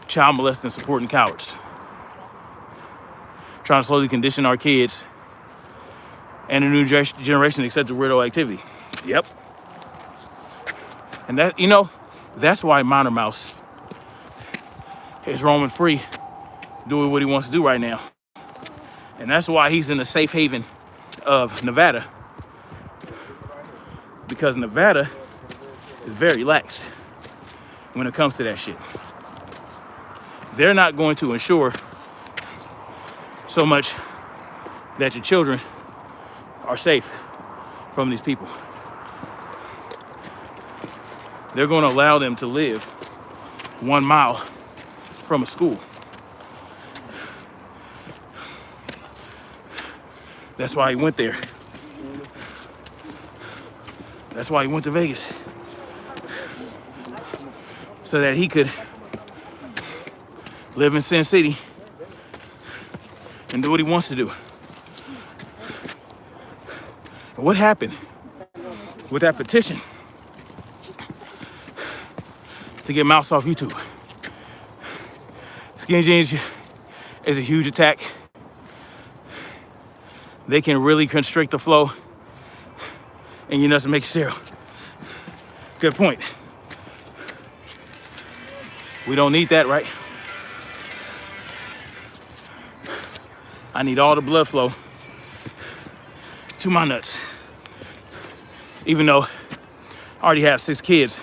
child molesting, supporting cowards. Trying to slowly condition our kids and a new generation to accept the weirdo activity. Yep. And that, that's why Minor Mouse is roaming free, doing what he wants to do right now. And that's why he's in the safe haven of Nevada. Because Nevada is very lax when it comes to that shit. They're not going to ensure so much that your children are safe from these people. They're going to allow them to live 1 mile from a school. That's why he went there. That's why he went to Vegas. So that he could live in Sin City and do what he wants to do. And what happened with that petition to get Mouse off YouTube? Skinny Jeans is a huge attack. They can really constrict the flow and your nuts and make you sterile. Good point. We don't need that, right? I need all the blood flow to my nuts. Even though I already have 6 kids,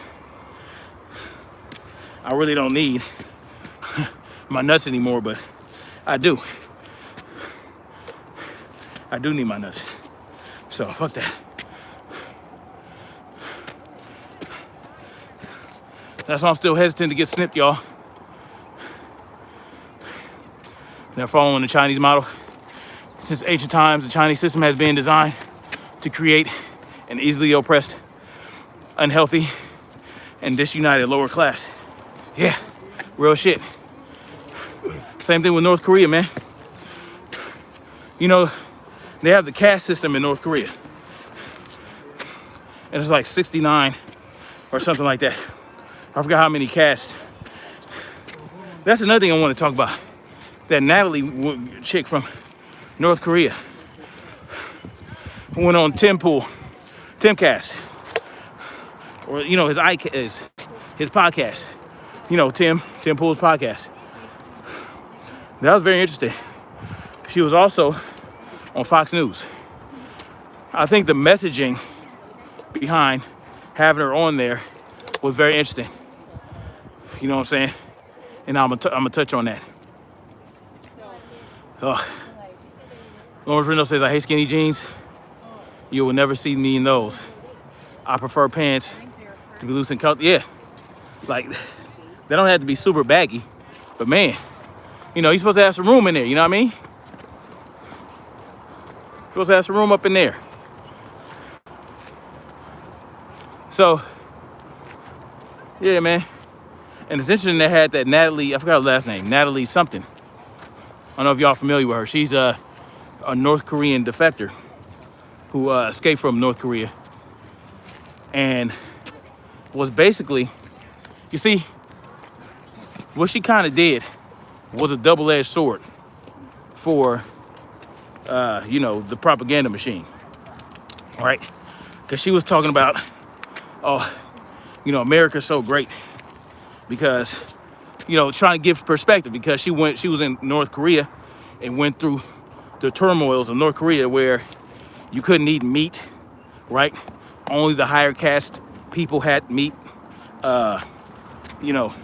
I really don't need my nuts anymore, but I do. I do need my nuts. So fuck that. That's why I'm still hesitant to get snipped, y'all. They're following the Chinese model. Since ancient times, the Chinese system has been designed to create an easily oppressed, unhealthy, and disunited lower class. Yeah, real shit. Same thing with North Korea, man. They have the caste system in North Korea. And it's like 69 or something like that. I forgot how many castes. That's another thing I want to talk about. That Natalie chick from North Korea who went on Timcast, or his podcast. Tim Pool's podcast. That was very interesting. She was also on Fox News. I think the messaging behind having her on there was very interesting. You know what I'm saying? And I'm gonna touch on that. Lawrence Reno says, I hate skinny jeans. You will never see me in those. I prefer pants to be loose and cut. Yeah. Like, they don't have to be super baggy. But man, you're supposed to have some room in there, you know what I mean? You're supposed to have some room up in there. So, yeah, man. And it's interesting they had that Natalie, I forgot her last name, Natalie something. I don't know if y'all familiar with her. She's a North Korean defector who escaped from North Korea and was basically, you see, what she kind of did was a double-edged sword for, you know, the propaganda machine, right? Because she was talking about, oh, you know, America's so great because, you know, trying to give perspective because she was in North Korea and went through the turmoils of North Korea where you couldn't eat meat, right? Only the higher caste people had meat. You know,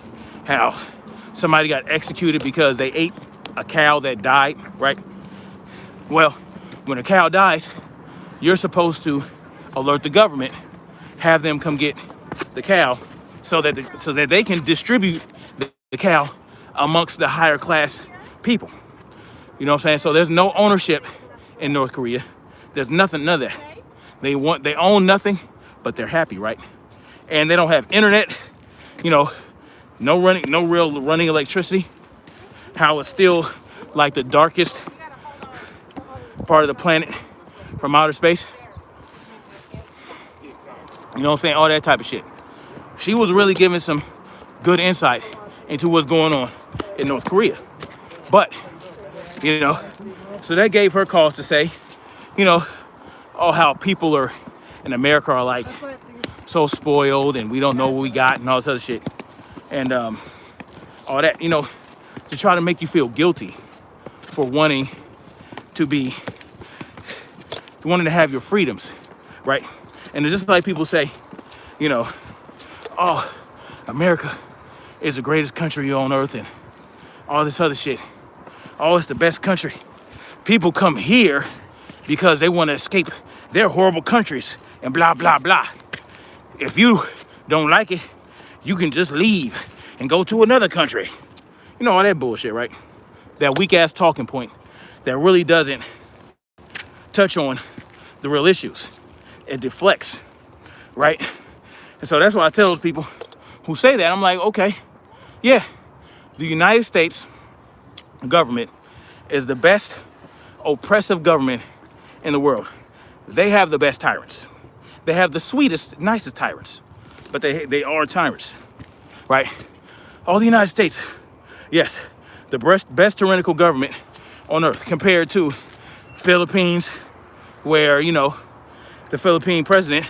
how somebody got executed because they ate a cow that died, right? Well, when a cow dies, you're supposed to alert the government, have them come get the cow so that they can distribute the cow amongst the higher class people. You know what I'm saying? So there's no ownership in North Korea. There's nothing, none of that. They own nothing, but they're happy, right? And they don't have internet, you know, no real running electricity. How it's still like the darkest part of the planet from outer space. You know what I'm saying? All that type of shit. She was really giving some good insight into what's going on in North Korea. But, you know, so that gave her cause to say, you know, oh, how people are in America are like so spoiled and we don't know what we got and all this other shit. And all that, you know, to try to make you feel guilty for wanting to have your freedoms, right? And it's just like people say, you know, oh, America is the greatest country on earth and all this other shit. Oh, it's the best country. People come here because they want to escape their horrible countries and blah, blah, blah. If you don't like it, you can just leave and go to another country. You know, all that bullshit, right? That weak ass talking point that really doesn't touch on the real issues. It deflects, right? And so that's why I tell those people who say that, I'm like, okay, yeah, the United States government is the best oppressive government in the world. They have the best tyrants. They have the sweetest, nicest tyrants, but they are tyrants, right? Oh, the United States, yes, the best tyrannical government on earth compared to Philippines, where, you know, the Philippine president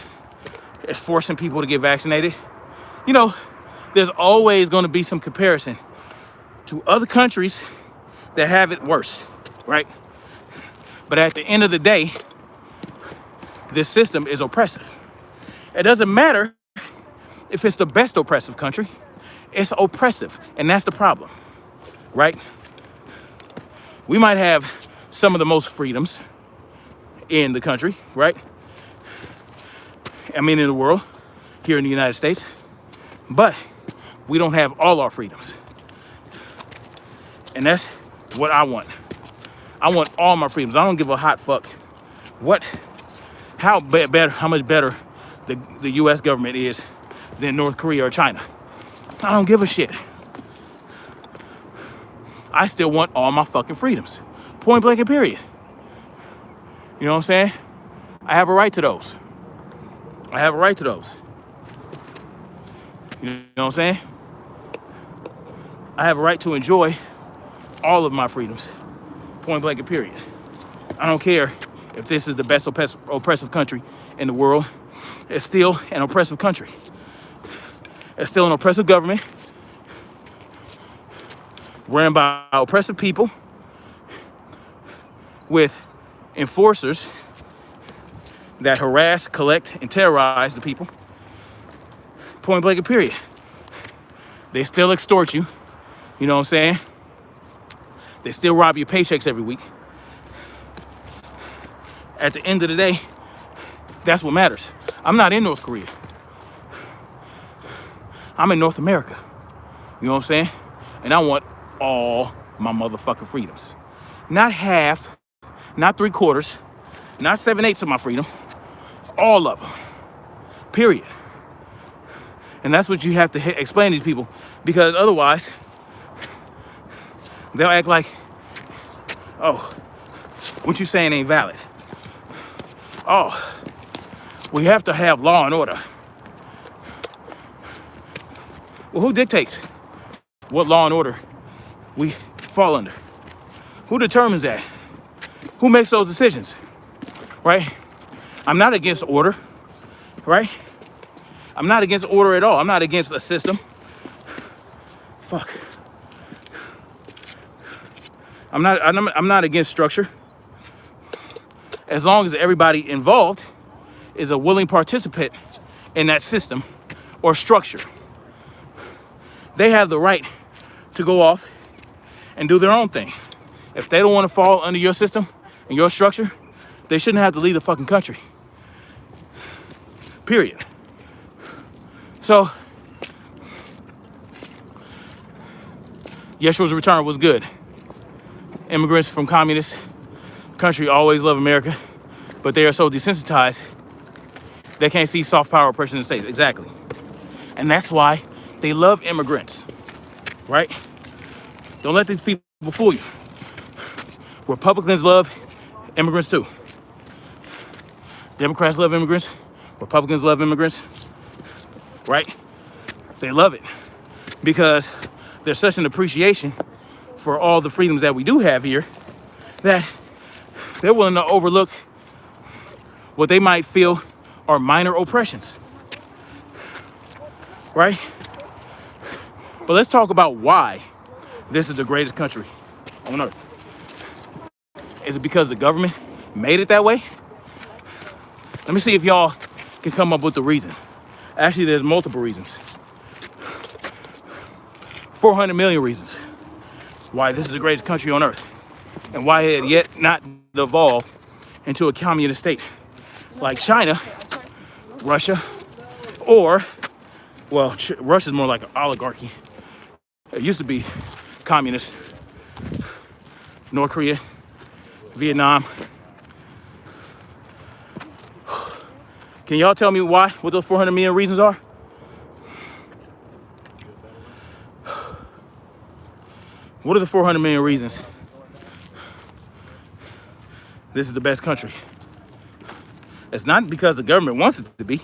is forcing people to get vaccinated. You know, there's always going to be some comparison to other countries that have it worse, right? But at the end of the day, this system is oppressive. It doesn't matter if it's the best oppressive country, it's oppressive, and that's the problem, right? We might have some of the most freedoms in the country, right? I mean, in the world, here in the United States, but we don't have all our freedoms. And that's what I want. I want all my freedoms. I don't give a hot fuck how much better the US government is than North Korea or China. I don't give a shit. I still want all my fucking freedoms. Point blank and period. You know what I'm saying? I have a right to those. I have a right to those. You know what I'm saying? I have a right to enjoy all of my freedoms. Point blank and period. I don't care if this is the best oppressive country in the world. It's still an oppressive country. It's still an oppressive government ran by oppressive people with enforcers that harass, collect, and terrorize the people. Point blank and period. They still extort you. You know what I'm saying? They still rob your paychecks every week. At the end of the day, that's what matters. I'm not in North Korea. I'm in North America. You know what I'm saying? And I want all my motherfucking freedoms. Not half, not 3/4, not 7/8 of my freedom. All of them. Period. And that's what you have to explain to these people, because otherwise they'll act like, oh, what you saying ain't valid. Oh, we have to have law and order. Well, who dictates what law and order we fall under? Who determines that? Who makes those decisions, right? I'm not against order, right? I'm not against order at all. I'm not against a system. Fuck. I'm not against structure. As long as everybody involved is a willing participant in that system or structure, they have the right to go off and do their own thing. If they don't want to fall under your system and your structure, they shouldn't have to leave the fucking country. Period. So, Yeshua's return was good. Immigrants from communist country always love America, but they are so desensitized, they can't see soft power oppression in the States. Exactly. And that's why they love immigrants, right? Don't let these people fool you. Republicans love immigrants too. Democrats love immigrants. Republicans love immigrants, right? They love it because there's such an appreciation for all the freedoms that we do have here that they're willing to overlook what they might feel are minor oppressions, right? But let's talk about why this is the greatest country on earth. Is it because the government made it that way? Let me see if y'all can come up with the reason. Actually, there's multiple reasons. 400 million reasons why this is the greatest country on earth and why it had yet not evolved into a communist state like China, Russia, or, well, Russia's more like an oligarchy. It used to be communist. North Korea, Vietnam. Can y'all tell me why, what those 400 million reasons are? What are the 400 million reasons this is the best country? It's not because the government wants it to be.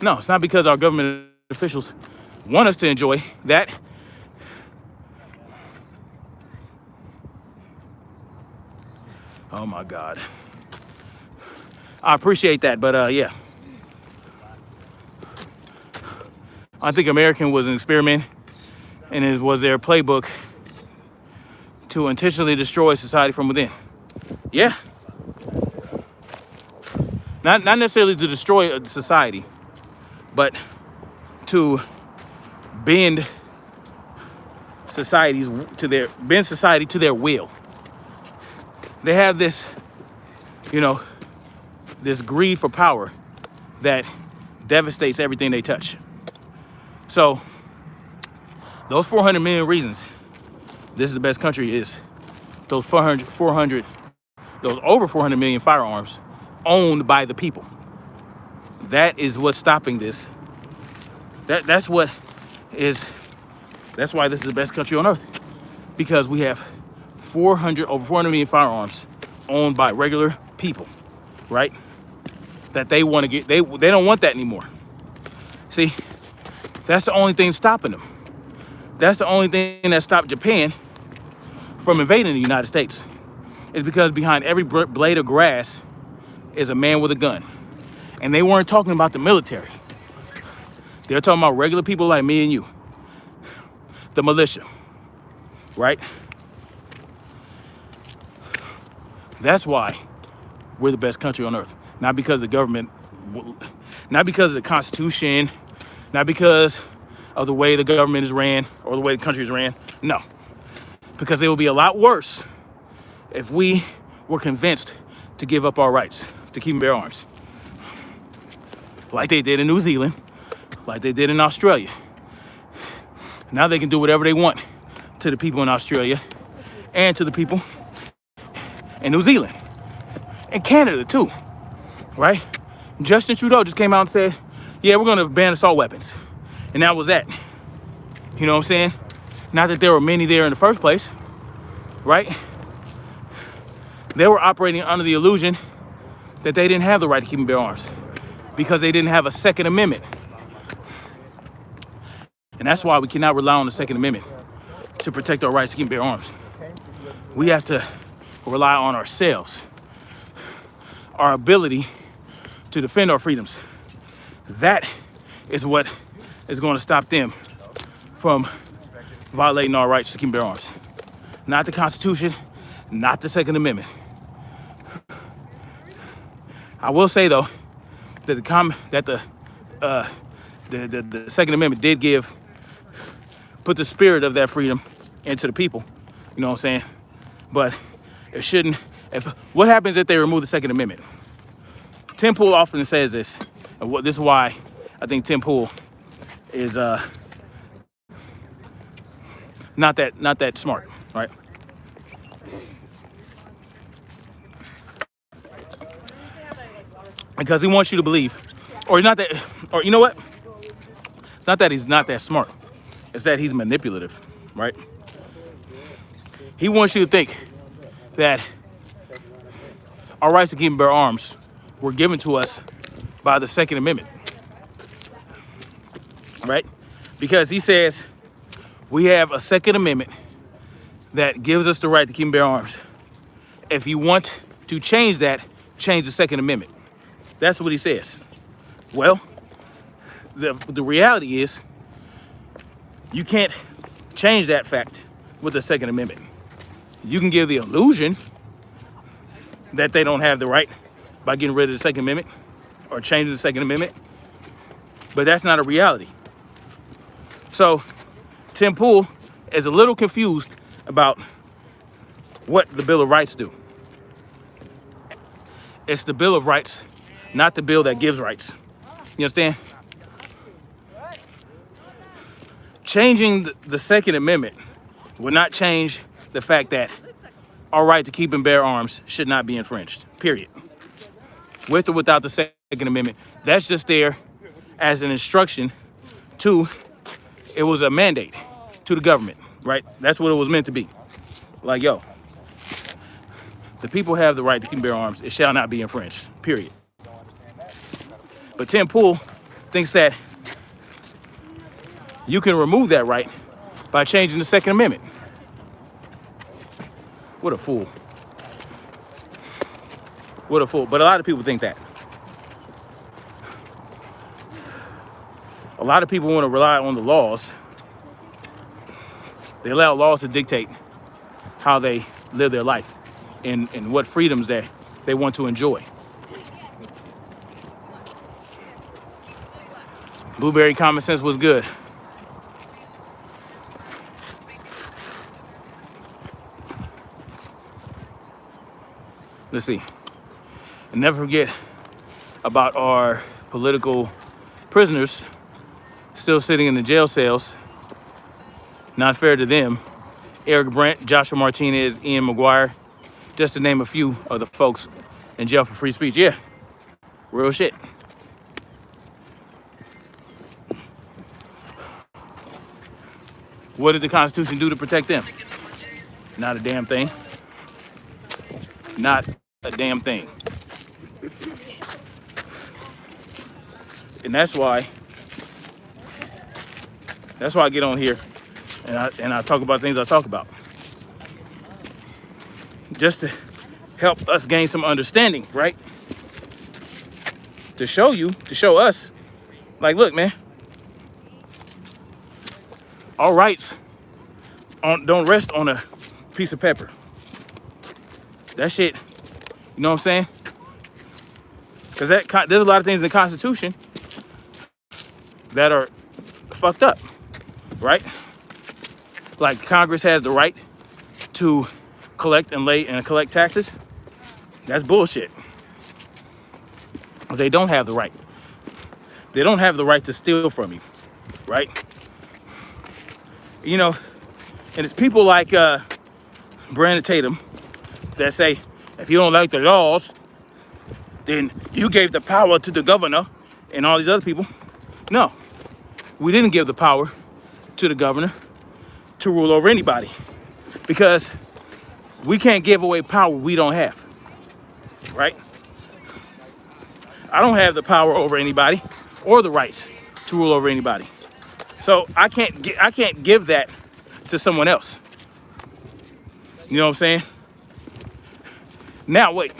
No, it's not because our government officials want us to enjoy that. Oh my God. I appreciate that, but yeah. I think American was an experiment, and it was their playbook to intentionally destroy society from within. Yeah. Not necessarily to destroy a society, but to bend society to their will. They have this, this greed for power that devastates everything they touch. So those 400 million reasons this is the best country is those over 400 million firearms owned by the people. That is what's stopping this. That's why this is the best country on earth, because we have over 400 million firearms owned by regular people, right? That they want to get, they don't want that anymore. See, that's the only thing stopping them. That's the only thing that stopped Japan from invading the United States, is because behind every blade of grass is a man with a gun. And they weren't talking about the military. They're talking about regular people like me and you. The militia, right? That's why we're the best country on earth. Not because the government, not because of the Constitution, not because of the way the government is ran or the way the country is ran. No, because it would be a lot worse if we were convinced to give up our rights, to keep and bear arms. Like they did in New Zealand, like they did in Australia. Now they can do whatever they want to the people in Australia and to the people in New Zealand and Canada too, right? Justin Trudeau just came out and said, yeah, we're gonna ban assault weapons. And that was that. You know what I'm saying? Not that there were many there in the first place, right? They were operating under the illusion that they didn't have the right to keep and bear arms because they didn't have a Second Amendment. And that's why we cannot rely on the Second Amendment to protect our rights to keep and bear arms. We have to rely on ourselves, our ability to defend our freedoms. That is what is going to stop them from violating our rights to keep and bear arms. Not the Constitution, not the Second Amendment. I will say though that the Second Amendment did put the spirit of that freedom into the people. You know what I'm saying? But it shouldn't. What happens if they remove the Second Amendment? Tim Pool often says this, and this is why I think Tim Pool is not that smart, right? Because he wants you to believe, or not that, or you know what? It's not that he's not that smart. It's that he's manipulative, right? He wants you to think that our rights to keep and bear arms were given to us by the Second Amendment, right? Because he says we have a Second Amendment that gives us the right to keep and bear arms. If you want to change that, change the Second Amendment. That's what he says. Well, the reality is you can't change that fact with the Second Amendment. You can give the illusion that they don't have the right by getting rid of the Second Amendment or changing the Second Amendment, but that's not a reality. So Tim Pool is a little confused about what the Bill of Rights do. It's the Bill of Rights, not the bill that gives rights. You understand? Changing the Second Amendment would not change the fact that our right to keep and bear arms should not be infringed, period. With or without the Second Amendment, that's just there as an instruction it was a mandate to the government, right? That's what it was meant to be. Like, yo, the people have the right to keep and bear arms. It shall not be infringed, period. But Tim Pool thinks that you can remove that right by changing the Second Amendment. What a fool. What a fool. But a lot of people think that. A lot of people want to rely on the laws. They allow laws to dictate how they live their life and what freedoms they want to enjoy. Blueberry common sense was good. Let's see. And never forget about our political prisoners still sitting in the jail cells. Not fair to them. Eric Brent, Joshua Martinez, Ian McGuire, just to name a few of the folks in jail for free speech. Yeah, real shit. What did the Constitution do to protect them? Not a damn thing. Not a damn thing. And that's why I get on here and I talk about things I talk about. Just to help us gain some understanding, right? To show us, like, look, man, our rights don't rest on a piece of pepper. That shit, you know what I'm saying? Because there's a lot of things in the Constitution that are fucked up, right? Like Congress has the right to collect taxes. That's bullshit. They don't have the right. They don't have the right to steal from you, right? You know, and it's people like Brandon Tatum that say, if you don't like the laws, then you gave the power to the governor and all these other people. No, we didn't give the power to the governor to rule over anybody, because we can't give away power we don't have, right? I don't have the power over anybody or the rights to rule over anybody. So I can't give that to someone else. You know what I'm saying? Now wait,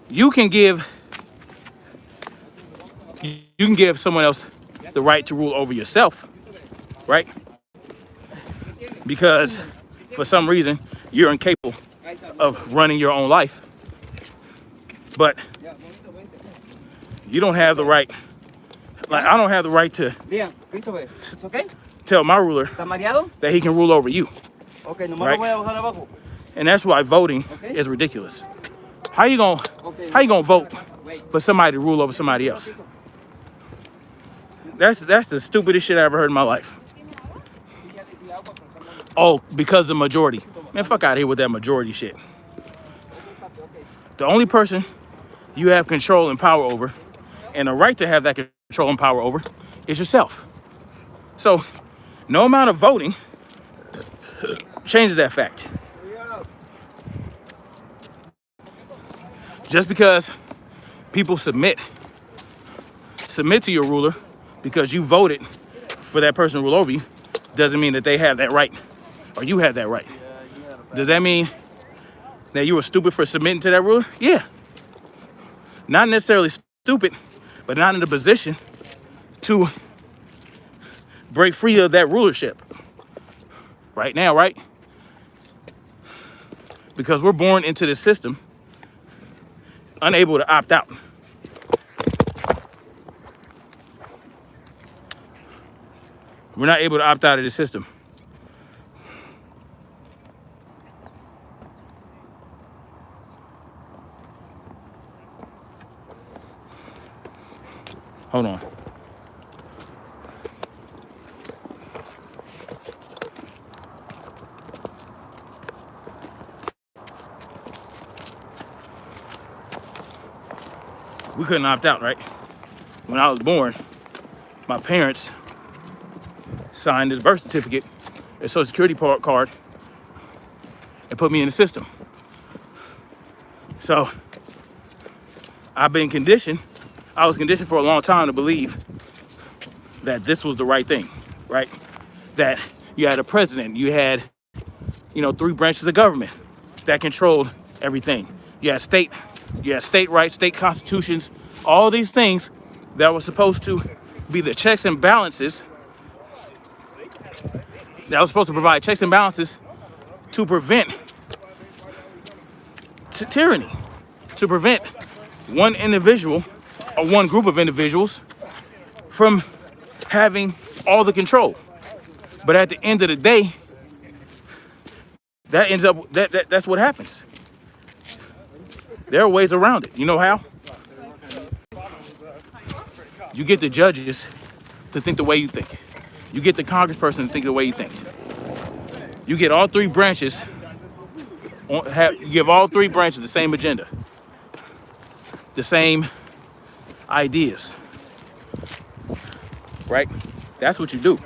you can give someone else the right to rule over yourself, right? Because for some reason you're incapable of running your own life. But you don't have the right, like I don't have the right to tell my ruler that he can rule over you. Right? And that's why voting is ridiculous. How you gonna vote for somebody to rule over somebody else? That's the stupidest shit I ever heard in my life. Oh, because the majority. Man, fuck out of here with that majority shit. The only person you have control and power over, and a right to have that control and power over, is yourself. So, no amount of voting changes that fact. Just because people submit to your ruler because you voted for that person to rule over you, doesn't mean that they have that right or you have that right. Does that mean that you were stupid for submitting to that ruler? Yeah. Not necessarily stupid, but not in a position to break free of that rulership right now, right? Because we're born into this system unable to opt out. We're not able to opt out of the system. Hold on. We couldn't opt out, right? When I was born, my parents signed his birth certificate, a social security card, and put me in the system. So I've been conditioned. I was conditioned for a long time to believe that this was the right thing, right? That you had a president, you had, 3 branches of government that controlled everything. You had state rights, state constitutions, all these things that were supposed to be the checks and balances, that was supposed to provide checks and balances to prevent tyranny, to prevent one individual or one group of individuals from having all the control. But at the end of the day, that's what happens. There are ways around it. You know how? You get the judges to think the way you think. You get the congressperson to think the way you think. You get all 3 branches, you give all 3 branches the same agenda, the same ideas, right? That's what you do.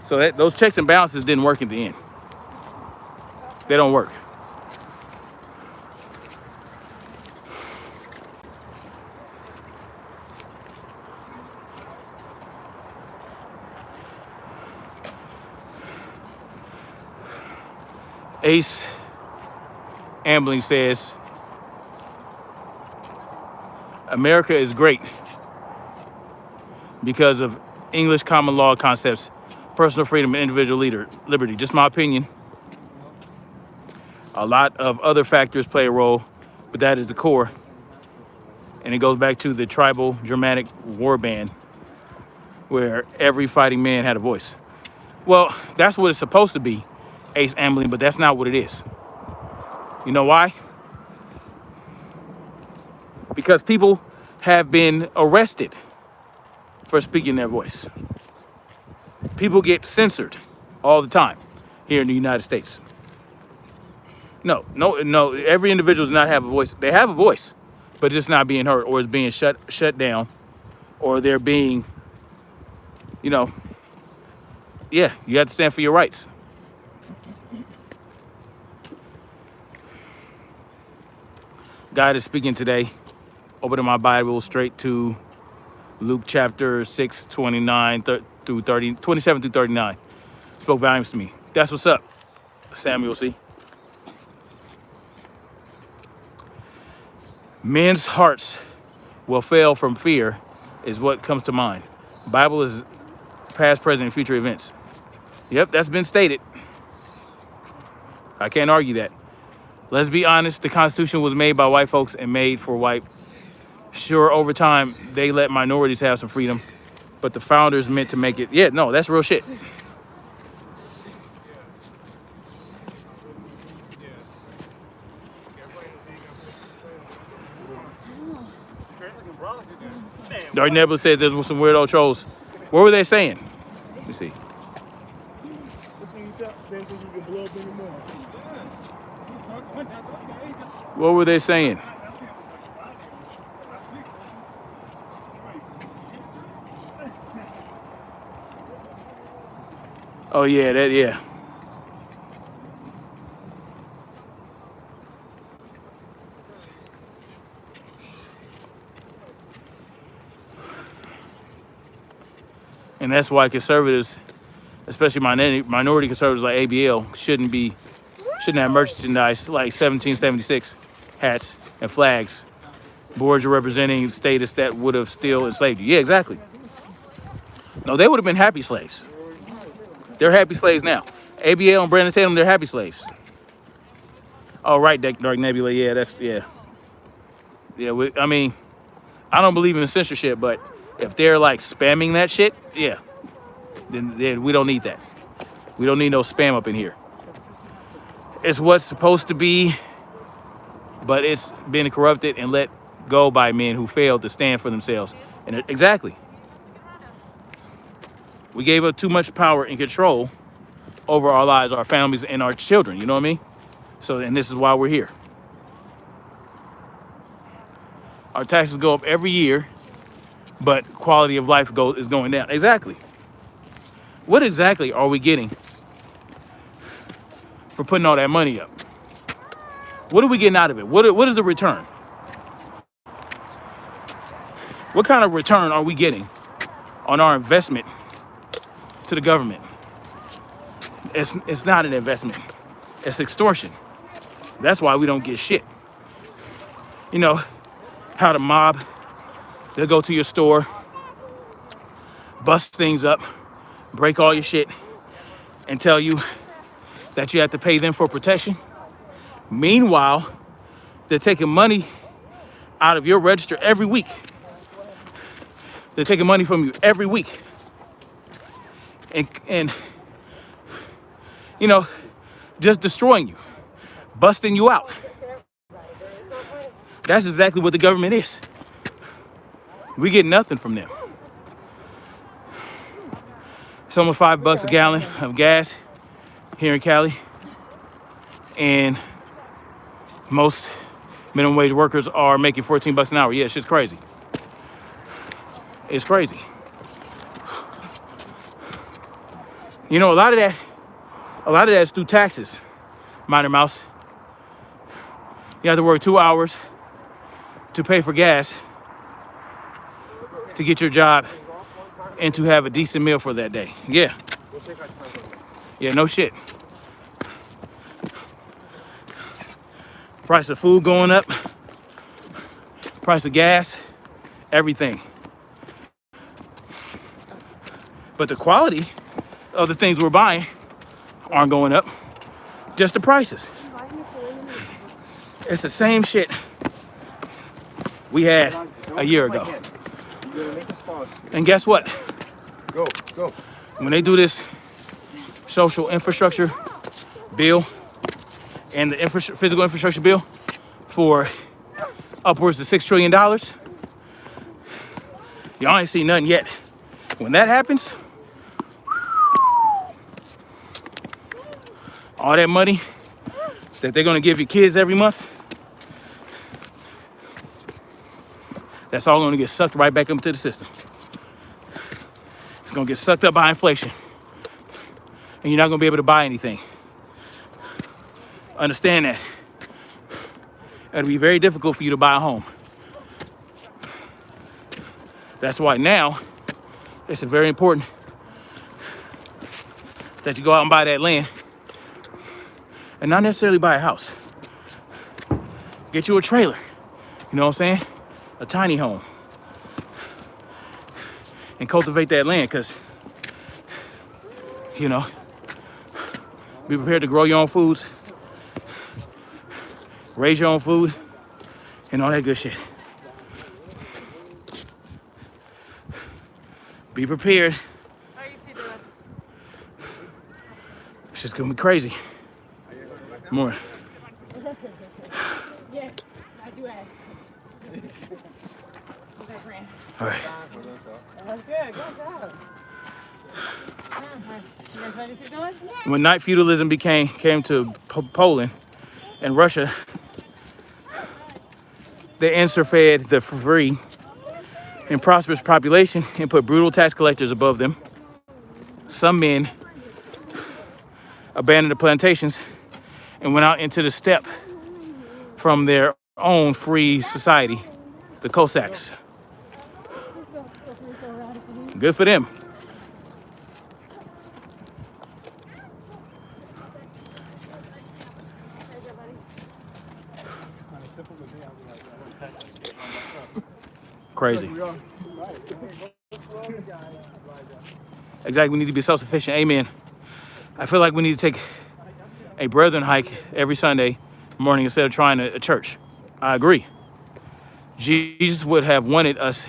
So those checks and balances didn't work in the end. They don't work. Ace Ambling says, America is great because of English common law concepts, personal freedom, and individual liberty. Just my opinion. A lot of other factors play a role, but that is the core. And it goes back to the tribal Germanic war band, where every fighting man had a voice. Well, that's what it's supposed to be, Ace Ambling, but that's not what it is. You know why? Because people have been arrested for speaking their voice. People get censored all the time here in the United States. No. Every individual does not have a voice. They have a voice, but it's not being heard, or it's being shut down, or they're being, you know, yeah, you have to stand for your rights. God is speaking today. Opening my Bible straight to Luke chapter 6, 29 through 30, 27 through 39. Spoke volumes to me. That's what's up, Samuel C. Men's hearts will fail from fear is what comes to mind. Bible is past, present, and future events. Yep, that's been stated. I can't argue that. Let's be honest, the Constitution was made by white folks and made for white. Sure, over time, they let minorities have some freedom, but the founders meant to make it, yeah, no, that's real shit. Dark Nebula says there was some weirdo trolls. What were they saying? Let me see. What were they saying? Oh yeah, yeah. And that's why conservatives, especially minority conservatives like ABL, shouldn't have merchandise like 1776 hats and flags. Boards are representing status that would have still enslaved you. Yeah, exactly. No, they would have been happy slaves. They're happy slaves now. ABL and Brandon Tatum, they're happy slaves. Oh, right, Dark Nebula. Yeah, that's, yeah. Yeah, I mean, I don't believe in censorship, but if they're like spamming that shit, yeah, then we don't need that. We don't need no spam up in here. It's what's supposed to be, but it's been corrupted and let go by men who failed to stand for themselves. And exactly. We gave up too much power and control over our lives, our families, and our children, you know what I mean? So, and this is why we're here. Our taxes go up every year, but quality of life is going down. Exactly. What exactly are we getting for putting all that money up? What are we getting out of it? What is the return? What kind of return are we getting on our investment to the government? It's not an investment. It's extortion. That's why we don't get shit. You know how the mob, they'll go to your store, bust things up, break all your shit, and tell you that you have to pay them for protection. Meanwhile, they're taking money out of your register every week. They're taking money from you every week. And you know, just destroying you, busting you out. That's exactly what the government is. We get nothing from them. It's almost $5 a gallon of gas here in Cali. And most minimum wage workers are making $14 an hour. Yeah, shit's crazy. It's crazy. You know, a lot of that is through taxes, Minor Mouse. You have to work 2 hours to pay for gas to get your job and to have a decent meal for that day. Yeah. Yeah, no shit. Price of food going up, price of gas, everything. But the quality of the things we're buying aren't going up, just the prices. It's the same shit we had a year ago. And guess what?
Go.
When they do this social infrastructure bill and the physical infrastructure bill for upwards of $6 trillion, y'all ain't seen nothing yet. When that happens, all that money that they're gonna give your kids every month, that's all gonna get sucked right back into the system. It's gonna get sucked up by inflation. And you're not gonna be able to buy anything. Understand that. It'll be very difficult for you to buy a home. That's why now, it's very important that you go out and buy that land and not necessarily buy a house. Get you a trailer, you know what I'm saying? A tiny home. And cultivate that land, because, you know, be prepared to grow your own foods, raise your own food, and all that good shit. Be prepared.
How are you two doing?
It's just gonna be crazy. More.
Yes, I do ask. Okay, friend.
All right.
That was good. Good job. You guys ready to keep going?
When night feudalism came to Poland and Russia, they inter-fed the free and prosperous population and put brutal tax collectors above them. Some men abandoned the plantations and went out into the steppe from their own free society, the Cossacks. Good for them. Crazy. Exactly, we need to be self-sufficient. Amen. I feel like we need to take a brethren hike every Sunday morning instead of trying a church. I agree. Jesus would have wanted us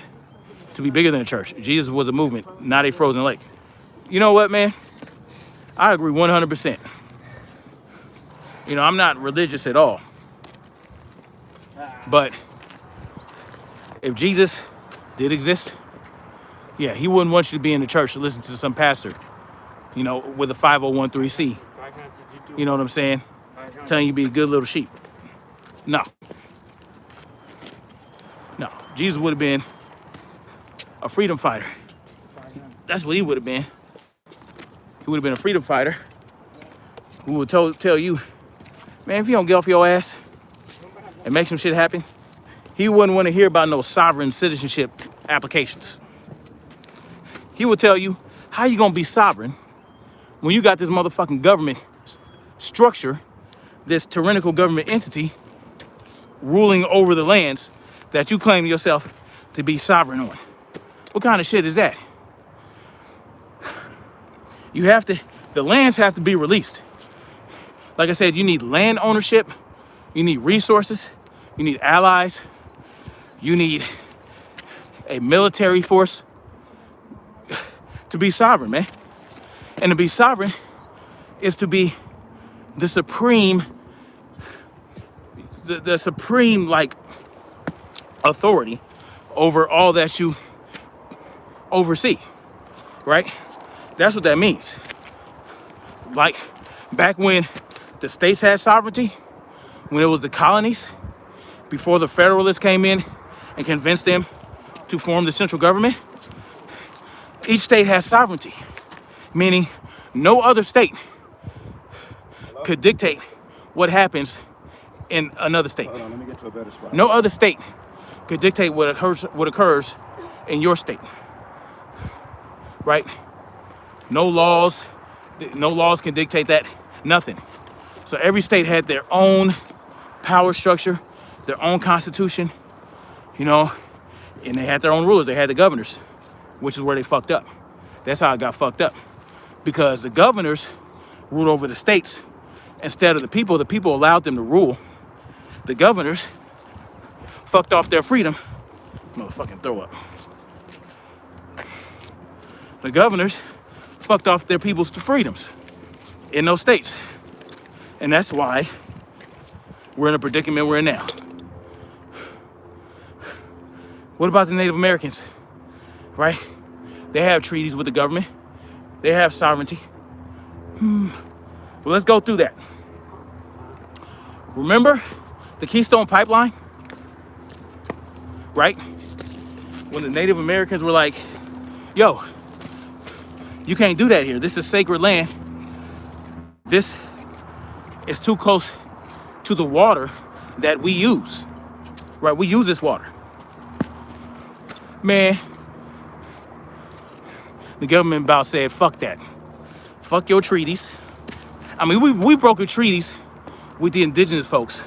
to be bigger than a church. Jesus was a movement, not a frozen lake. You know what, man? I agree 100%. You know, I'm not religious at all. But if Jesus did exist, yeah, he wouldn't want you to be in the church to listen to some pastor, you know, with a 501(c)(3). You know what I'm saying? Telling you to be a good little sheep. No. No. Jesus would have been a freedom fighter. That's what he would have been. He would have been a freedom fighter who would tell you, man, if you don't get off your ass and make some shit happen, he wouldn't want to hear about no sovereign citizenship applications. He would tell you, how you gonna be sovereign when you got this motherfucking government structure, this tyrannical government entity ruling over the lands that you claim yourself to be sovereign on? What kind of shit is that? You have to, the lands have to be released. Like I said, you need land ownership, you need resources, you need allies, you need a military force to be sovereign, man. And to be sovereign is to be the supreme, the supreme, like, authority over all that you oversee, right? That's what that means. Like, back when the states had sovereignty, when it was the colonies, before the Federalists came in and convinced them to form the central government, each state has sovereignty, meaning no other state could dictate what happens in another state.
Hold on, let me get to a better spot.
No other state could dictate what occurs in your state, right? No laws can dictate that, nothing. So every state had their own power structure, their own constitution, you know, and they had their own rulers. They had the governors, which is where they fucked up. That's how it got fucked up. Because the governors ruled over the states instead of the people. The people allowed them to rule. The governors fucked off their freedom. Motherfucking throw up. The governors fucked off their people's freedoms in those states. And that's why we're in a predicament we're in now. What about the Native Americans, right? They have treaties with the government. They have sovereignty. Well, let's go through that. Remember the Keystone Pipeline, right? When the Native Americans were like, yo, you can't do that here. This is sacred land. This is too close to the water that we use, right? We use this water. Man, the government about said, fuck that. Fuck your treaties. I mean, we broken treaties with the indigenous folks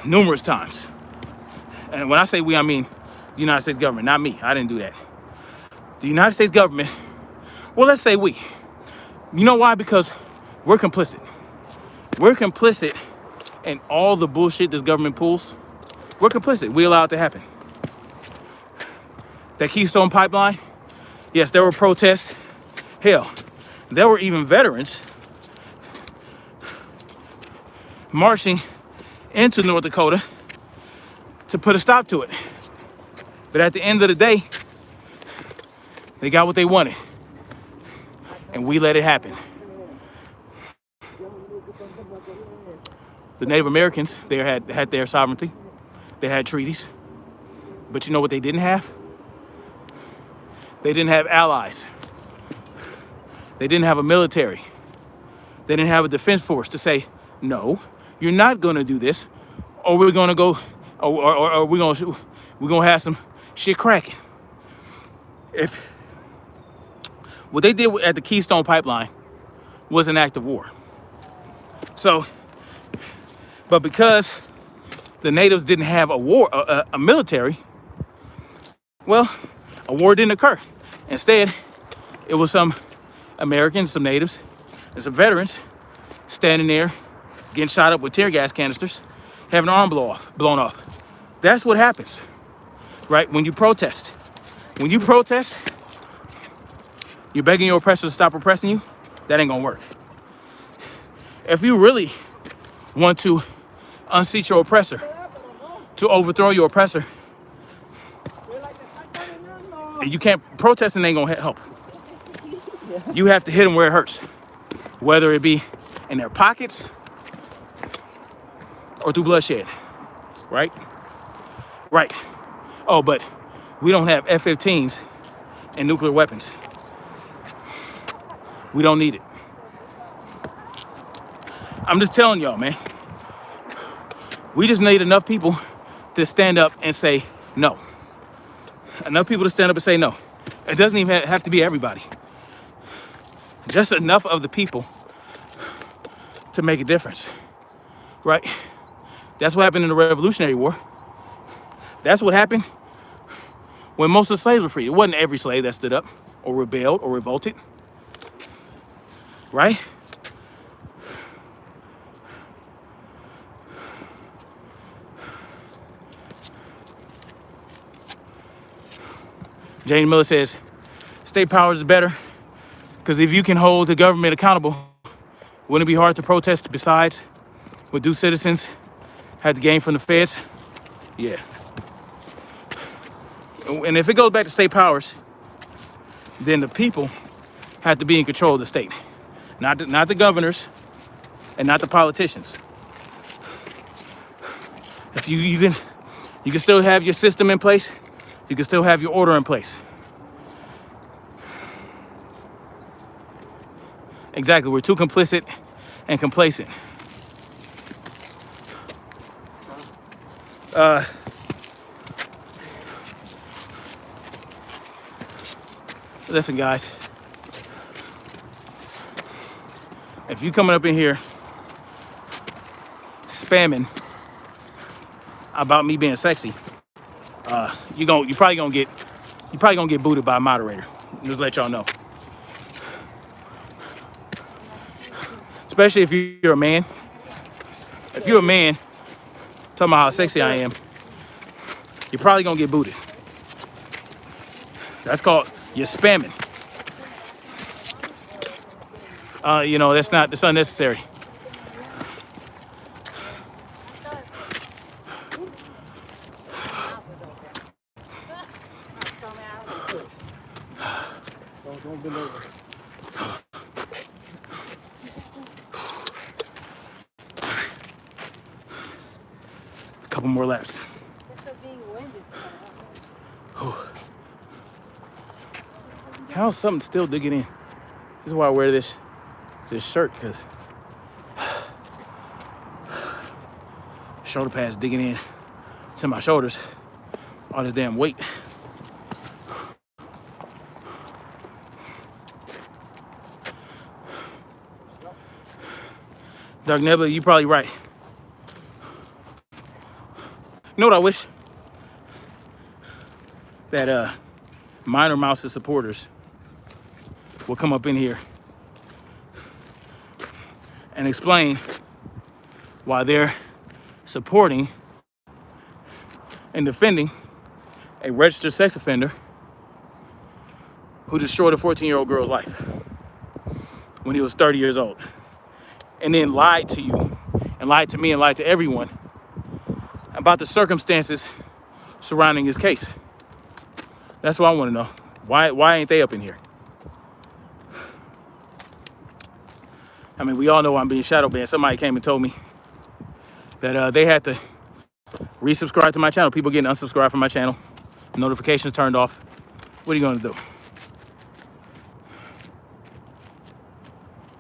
numerous times. And when I say we, I mean the United States government, not me. I didn't do that. The United States government, well, let's say we. You know why? Because we're complicit. We're complicit in all the bullshit this government pulls. We're complicit. We allow it to happen. That Keystone Pipeline, yes, there were protests. Hell, there were even veterans marching into North Dakota to put a stop to it. But at the end of the day, they got what they wanted. And we let it happen. The Native Americans, they had their sovereignty. They had treaties. But you know what they didn't have? They didn't have allies. They didn't have a military. They didn't have a defense force to say, no, you're not gonna do this, or we're gonna go, or we're gonna have some shit cracking. If what they did at the Keystone Pipeline was an act of war. So, but because the natives didn't have a military, well, a war didn't occur. Instead, it was some Americans, some natives, and some veterans standing there, getting shot up with tear gas canisters, having an arm blown off. That's what happens, right? When you protest. When you protest, you're begging your oppressor to stop oppressing you. That ain't gonna work. If you really want to unseat your oppressor, to overthrow your oppressor, you can't, protesting ain't gonna help. You have to hit them where it hurts, whether it be in their pockets or through bloodshed, right? Right. Oh, but we don't have F-15s and nuclear weapons. We don't need it. I'm just telling y'all, man. We just need enough people to stand up and say no. Enough people to stand up and say no. It doesn't even have to be everybody. Just enough of the people to make a difference, right? That's what happened in the Revolutionary War. That's what happened when most of the slaves were freed. It wasn't every slave that stood up or rebelled or revolted, right? Jane Miller says, state powers is better because if you can hold the government accountable, wouldn't it be hard to protest? Besides, what do citizens have to gain from the feds? Yeah. And if it goes back to state powers, then the people have to be in control of the state. Not the governors and not the politicians. If you can still have your system in place, you can still have your order in place. Exactly, we're too complicit and complacent. Listen, guys. If you coming up in here spamming about me being sexy, you probably gonna get booted by a moderator. Just let y'all know. Especially if you're a man. If you're a man talking about how sexy I am, you're probably gonna get booted. That's called you're spamming. That's unnecessary.
Don't bend over.
couple more laps.
It's still being winded.
How's something still digging in? This is why I wear this shirt, because shoulder pads digging in to my shoulders. All this damn weight. Dark Nebula, you probably right. You know what I wish? That Minor Mouse's supporters will come up in here and explain why they're supporting and defending a registered sex offender who destroyed a 14-year-old girl's life when he was 30 years old, and then lied to you and lied to me and lied to everyone about the circumstances surrounding his case. That's what I want to know. Why ain't they up in here? I mean, we all know I'm being shadow banned. Somebody came and told me that they had to resubscribe to my channel. People getting unsubscribed from my channel. Notifications turned off. What are you going to do?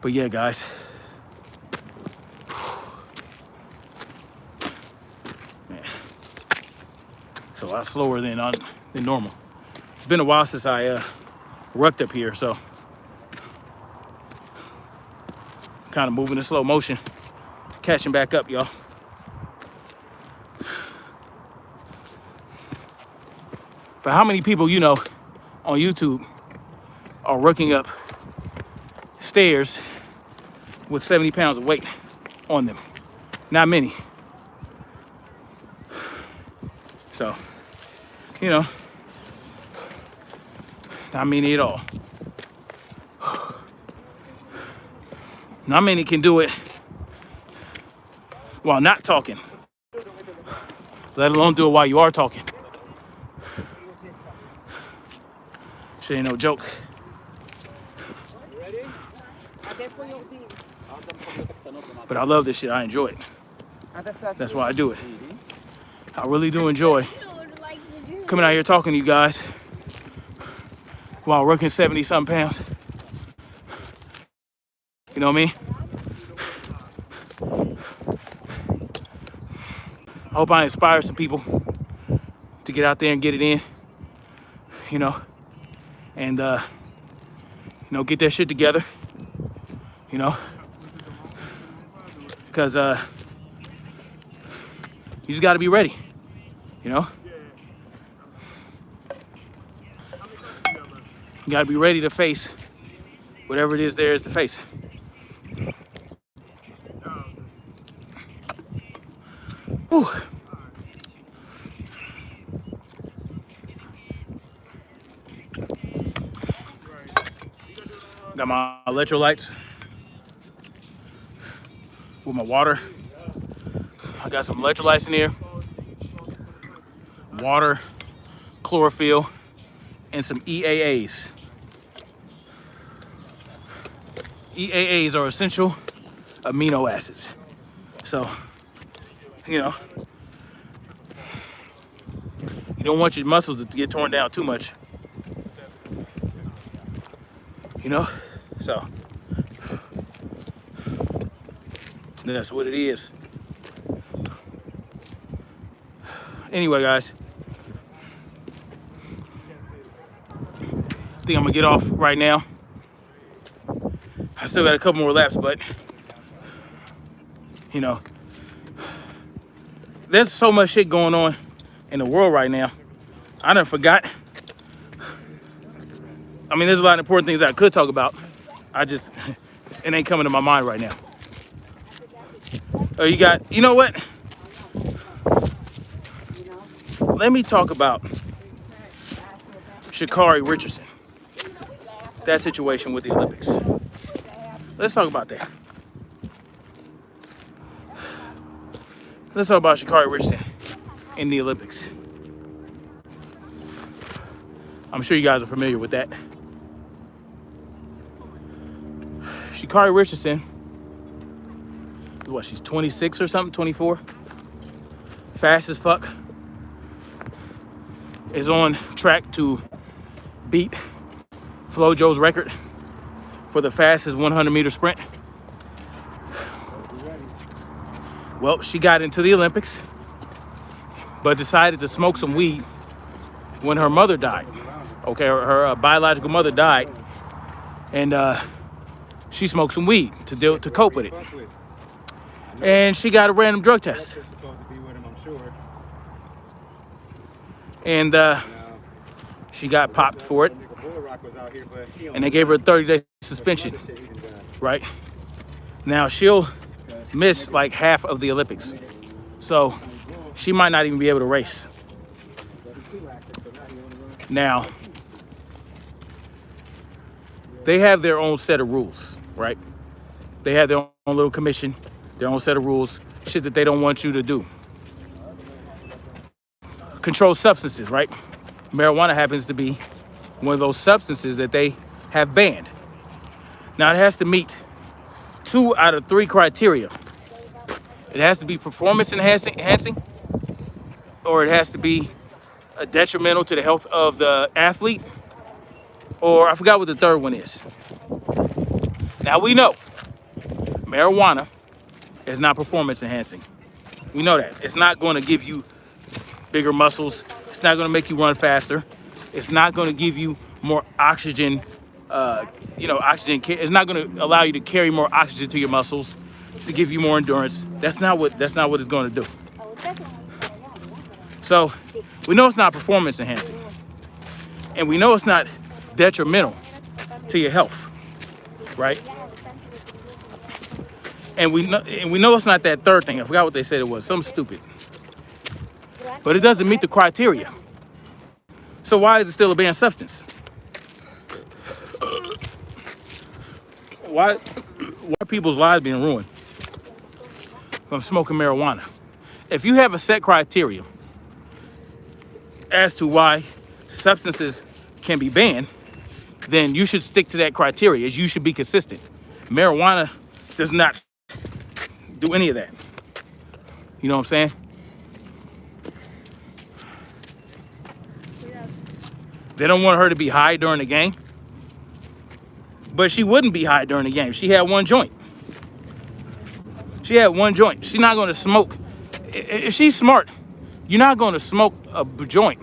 But yeah, guys. Man. It's a lot slower than normal. It's been a while since I rucked up here, so kind of moving in slow motion, catching back up, y'all. But how many people you know on YouTube are rucking up stairs with 70 pounds of weight on them? Not many. So, you know, not many at all. Not many can do it while not talking, let alone do it while you are talking. Shit ain't no joke. But I love this shit. I enjoy it. That's why I do it. I really do enjoy coming out here talking to you guys while working 70-something pounds. You know what I mean? I hope I inspire some people to get out there and get it in, you know, and, you know, get their shit together, you know, because you just got to be ready, you know. You got to be ready to face whatever it is there is to face. Whew. Got my electrolytes with my water. I got some electrolytes in here, water, chlorophyll, and some EAAs. EAAs are essential amino acids. So, you know, you don't want your muscles to get torn down too much. You know, so that's what it is. Anyway, guys, I think I'm gonna get off right now. I still got a couple more laps, but you know, there's so much shit going on in the world right now. I done forgot. I mean, there's a lot of important things that I could talk about. It ain't coming to my mind right now. Oh, you know what? Let me talk about Sha'Carri Richardson. That situation with the Olympics. Let's talk about that. Let's talk about Sha'Carri Richardson in the Olympics. I'm sure you guys are familiar with that. Sha'Carri Richardson, what, she's 26 or something, 24? fast as fuck, is on track to beat FloJo's record for the fastest 100-meter sprint. Well, she got into the Olympics, but decided to smoke some weed when her mother died. Okay, her biological mother died, and she smoked some weed to cope with it. And she got a random drug test. And she got popped for it. And they gave her a 30-day suspension, right? Now she'll miss like half of the Olympics. So she might not even be able to race. Now, they have their own set of rules, right? They have their own little commission, their own set of rules, shit that they don't want you to do. Controlled substances, right? Marijuana happens to be one of those substances that they have banned. Now, it has to meet 2 out of 3 criteria. It has to be performance enhancing, or it has to be detrimental to the health of the athlete, or I forgot what the third one is. Now, we know marijuana is not performance enhancing. We know that. It's not going to give you bigger muscles. It's not going to make you run faster. It's not going to give you more oxygen. Oxygen. It's not going to allow you to carry more oxygen to your muscles to give you more endurance. That's not what it's going to do. So we know it's not performance enhancing, and we know it's not detrimental to your health, right? And we know it's not that third thing. I forgot what they said it was. Something stupid. But it doesn't meet the criteria. So why is it still a banned substance? Why are people's lives being ruined from smoking marijuana? If you have a set criteria as to why substances can be banned, then you should stick to that criteria. You should be consistent. Marijuana does not do any of that. You know what I'm saying? They don't want her to be high during the game. But she wouldn't be high during the game. She had one joint. She's not going to smoke. If she's smart, you're not going to smoke a joint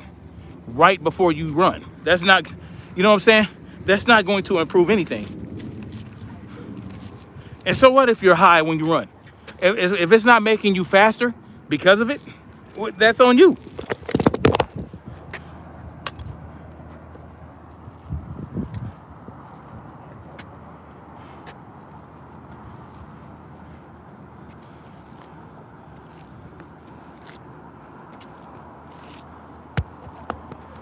right before you run. That's not, you know what I'm saying? That's not going to improve anything. And so what if you're high when you run? If it's not making you faster because of it, that's on you.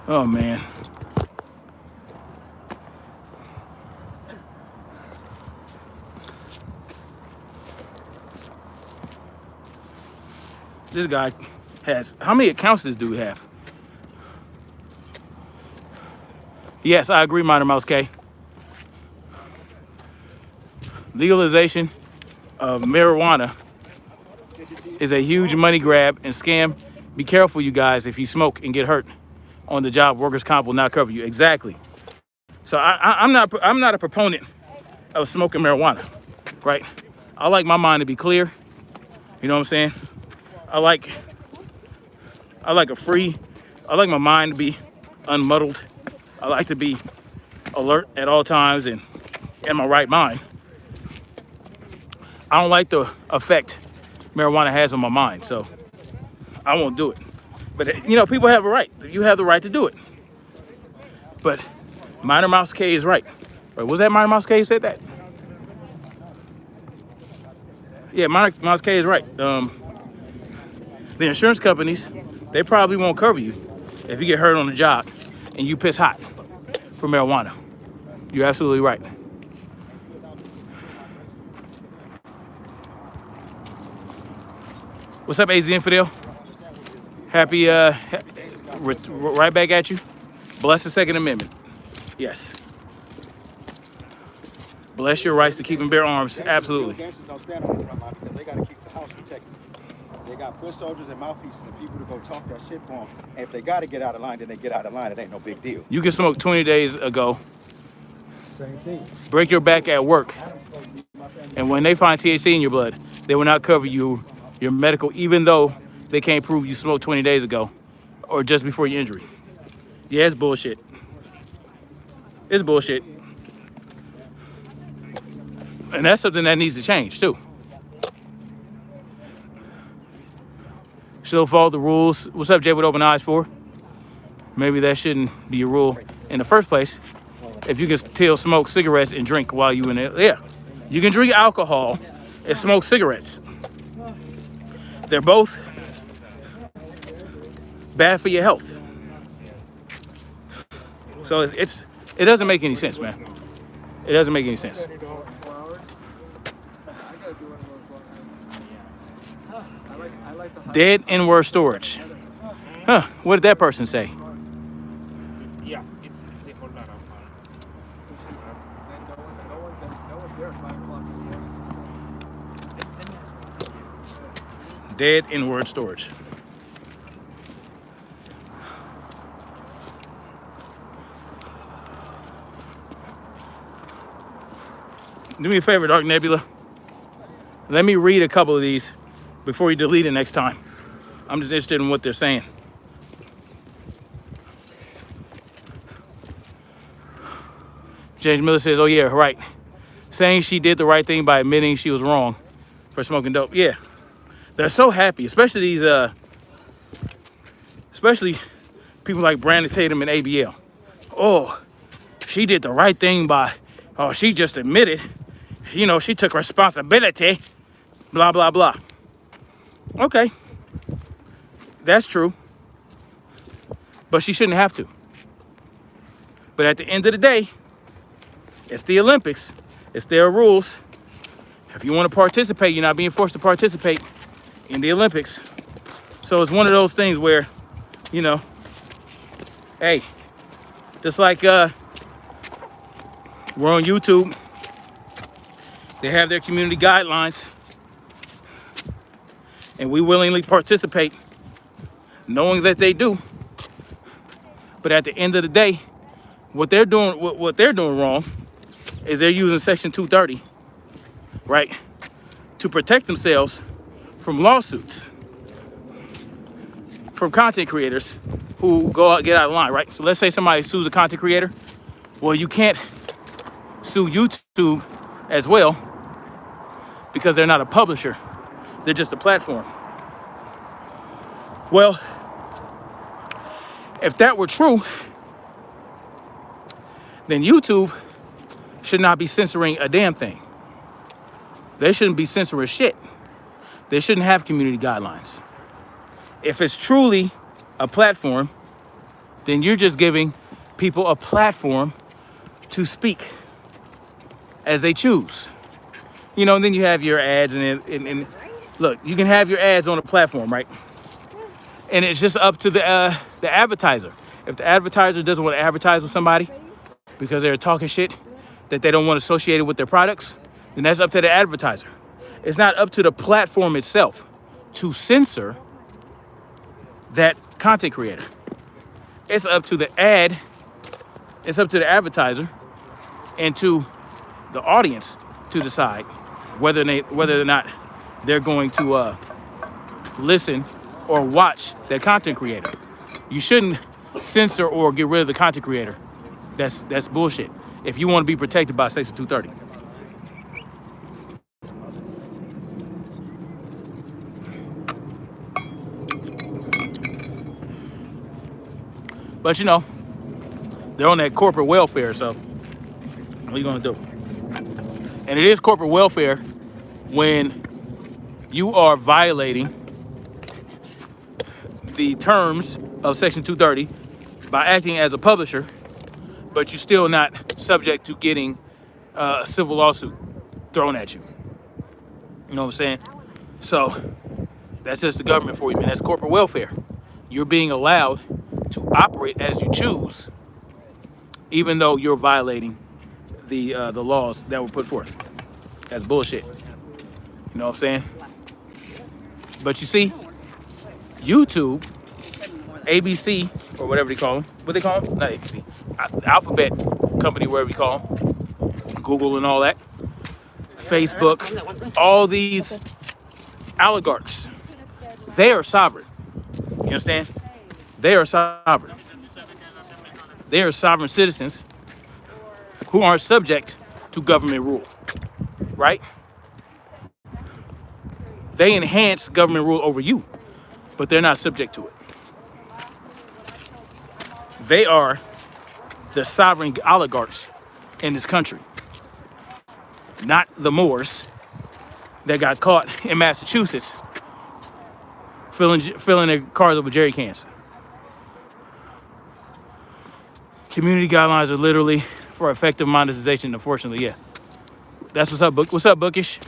Oh, man. This guy has, how many accounts does this dude have? Yes, I agree, Minor Mouse K. Legalization of marijuana is a huge money grab and scam. Be careful, you guys, if you smoke and get hurt on the job, workers' comp will not cover you. Exactly. So I'm not a proponent of smoking marijuana, right? I like my mind to be clear. You know what I'm saying? I like my mind to be unmuddled. I like to be alert at all times and in my right mind. I don't like the effect marijuana has on my mind, so I won't do it. But, you know, people have a right. You have the right to do it. But Minor Mouse K is right. Was that Minor Mouse K who said that? Yeah, Minor Mouse K is right. The insurance companies, they probably won't cover you if you get hurt on the job and you piss hot for marijuana. You're absolutely right. What's up, AZ Infidel? Happy, right back at you. Bless the Second Amendment. Yes. Bless your rights to keep and bear arms. Absolutely.
They got foot soldiers and mouthpieces and people to go talk that shit for them. And if they got to get out of line, then they get out of line. It ain't no big deal.
You can smoke 20 days ago,
Same thing.
break your back at work, and when they find THC in your blood, they will not cover your medical, even though they can't prove you smoked 20 days ago or just before your injury. Yeah, it's bullshit. It's bullshit. And that's something that needs to change too. Still follow the rules. What's up, Jay, with open eyes for? Maybe that shouldn't be a rule in the first place. If you can still smoke cigarettes and drink while you in it, yeah. You can drink alcohol and smoke cigarettes. They're both bad for your health. So it doesn't make any sense, man. It doesn't make any sense. Dead N-word storage. Huh, what did that person say?
Yeah, it's a whole lot of no one's there at 5 o'clock in the morning.
Dead N-word storage. Do me a favor, Dark Nebula. Let me read a couple of these before you delete it next time. I'm just interested in what they're saying. James Miller says, oh yeah, right. Saying she did the right thing by admitting she was wrong for smoking dope. Yeah, they're so happy, especially these, especially people like Brandon Tatum and ABL. Oh, she did the right thing by, oh, she just admitted, you know, she took responsibility, blah, blah, blah. Okay, that's true, but she shouldn't have to. But at the end of the day, it's the Olympics. It's their rules. If you want to participate, you're not being forced to participate in the Olympics. So it's one of those things where, you know, hey, just like we're on YouTube, they have their community guidelines, and we willingly participate, knowing that they do. But at the end of the day, what they're doing wrong is they're using Section 230, right, to protect themselves from lawsuits from content creators who get out of line, right? So let's say somebody sues a content creator. Well, you can't sue YouTube as well because they're not a publisher. They're just a platform. Well, if that were true, then YouTube should not be censoring a damn thing. They shouldn't be censoring shit. They shouldn't have community guidelines. If it's truly a platform, then you're just giving people a platform to speak as they choose. You know, and then you have your ads and look, you can have your ads on a platform, right? And it's just up to the advertiser. If the advertiser doesn't want to advertise with somebody because they're talking shit that they don't want associated with their products, then that's up to the advertiser. It's not up to the platform itself to censor that content creator. It's up to the it's up to the advertiser and to the audience to decide whether or not they're going to listen or watch that content creator. You shouldn't censor or get rid of the content creator. That's bullshit. If you want to be protected by Section 230. But you know, they're on that corporate welfare, so what are you gonna do? And it is corporate welfare when you are violating the terms of Section 230 by acting as a publisher, but you're still not subject to getting a civil lawsuit thrown at you. You know what I'm saying? So that's just the government for you, man. That's corporate welfare. You're being allowed to operate as you choose, even though you're violating the laws that were put forth. That's bullshit. You know what I'm saying? But you see, YouTube, ABC, or whatever they call them. What they call them? Not ABC. Alphabet company, whatever you call them. Google and all that. Facebook. All these oligarchs. They are sovereign. You understand? They are sovereign. They are sovereign citizens who aren't subject to government rule. Right? They enhance government rule over you, but they're not subject to it. They are the sovereign oligarchs in this country, not the Moors that got caught in Massachusetts filling their cars up with jerry cans. Community guidelines are literally for effective monetization, unfortunately, yeah. That's what's up, Book. What's up, Bookish?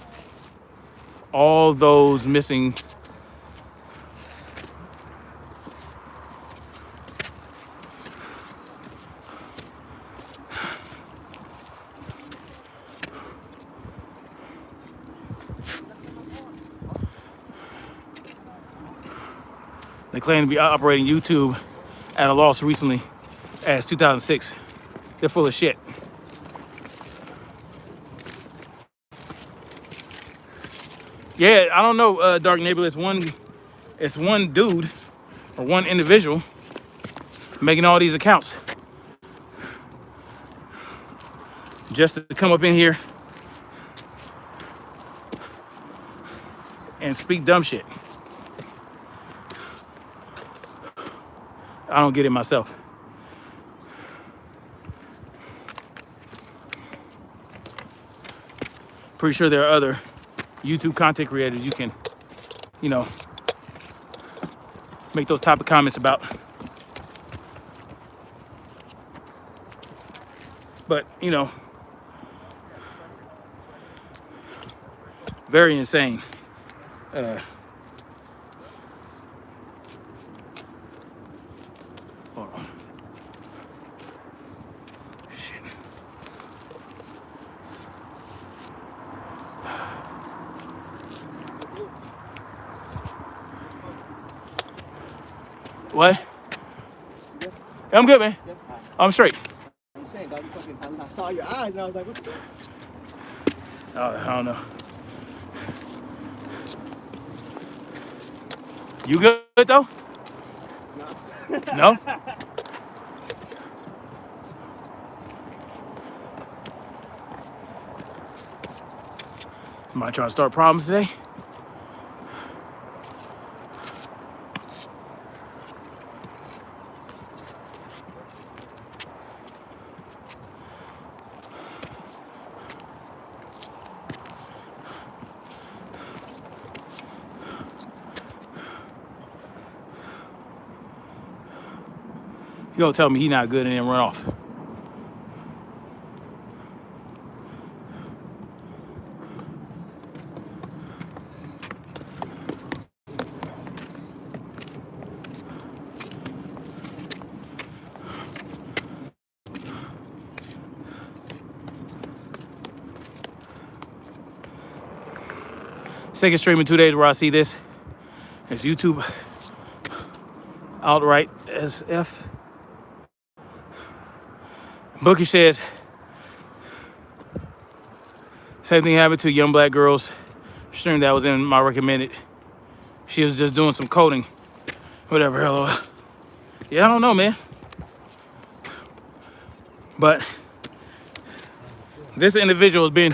All those missing. They claim to be operating YouTube at a loss recently as 2006. They're full of shit. Yeah, I don't know, Dark Neighbor. It's one dude or one individual making all these accounts just to come up in here and speak dumb shit. I don't get it myself. Pretty sure there are other YouTube content creators you can, make those type of comments about. But, very insane. Hold on. Shit. What? Yeah, I'm good, man. I'm straight.
I saw your eyes and I was like, what the fuck?
I don't know. You good though? No? Somebody trying to start problems today? You gonna tell me he not good and then run off? Second stream in 2 days where I see this. It's YouTube outright SF. Bookish says, same thing happened to a young black girl's stream that was in my recommended. She was just doing some coding, whatever. Hello. Yeah, I don't know, man. But this individual has been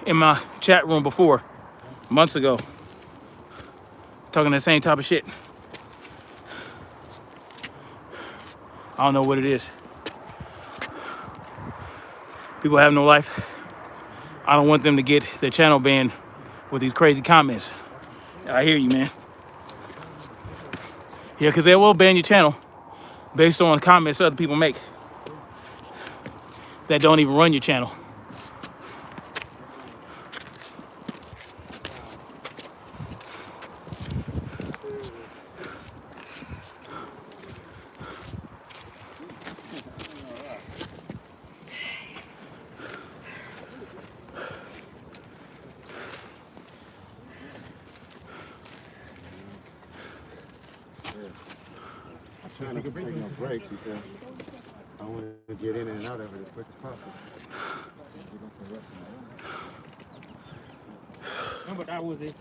in my chat room before, months ago, talking the same type of shit. I don't know what it is. People have no life. I don't want them to get their channel banned with these crazy comments. I hear you, man. Yeah, because they will ban your channel based on comments other people make that don't even run your channel.
trying to take no breaks because I want to get in and out of it as quick as possible.
No, but that was it.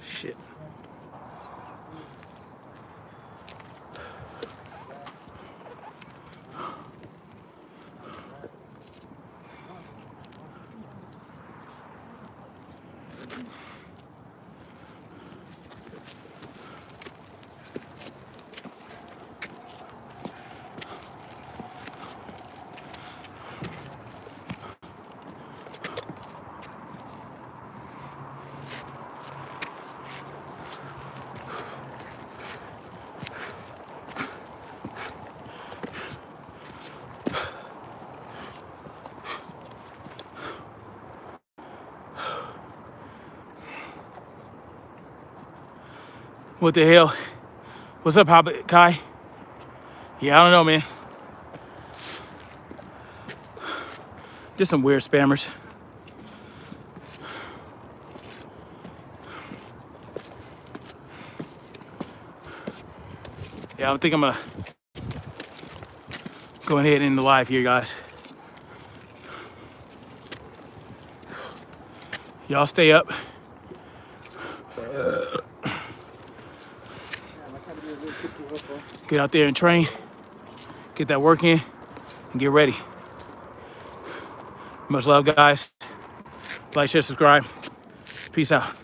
Shit. What the hell? What's up, Kai? Yeah, I don't know, man. Just some weird spammers. Yeah, I think I'm gonna go ahead and end the live here, guys. Y'all stay up. Get out there and train. Get that work in and get ready. Much love, guys. Like, share, subscribe. Peace out.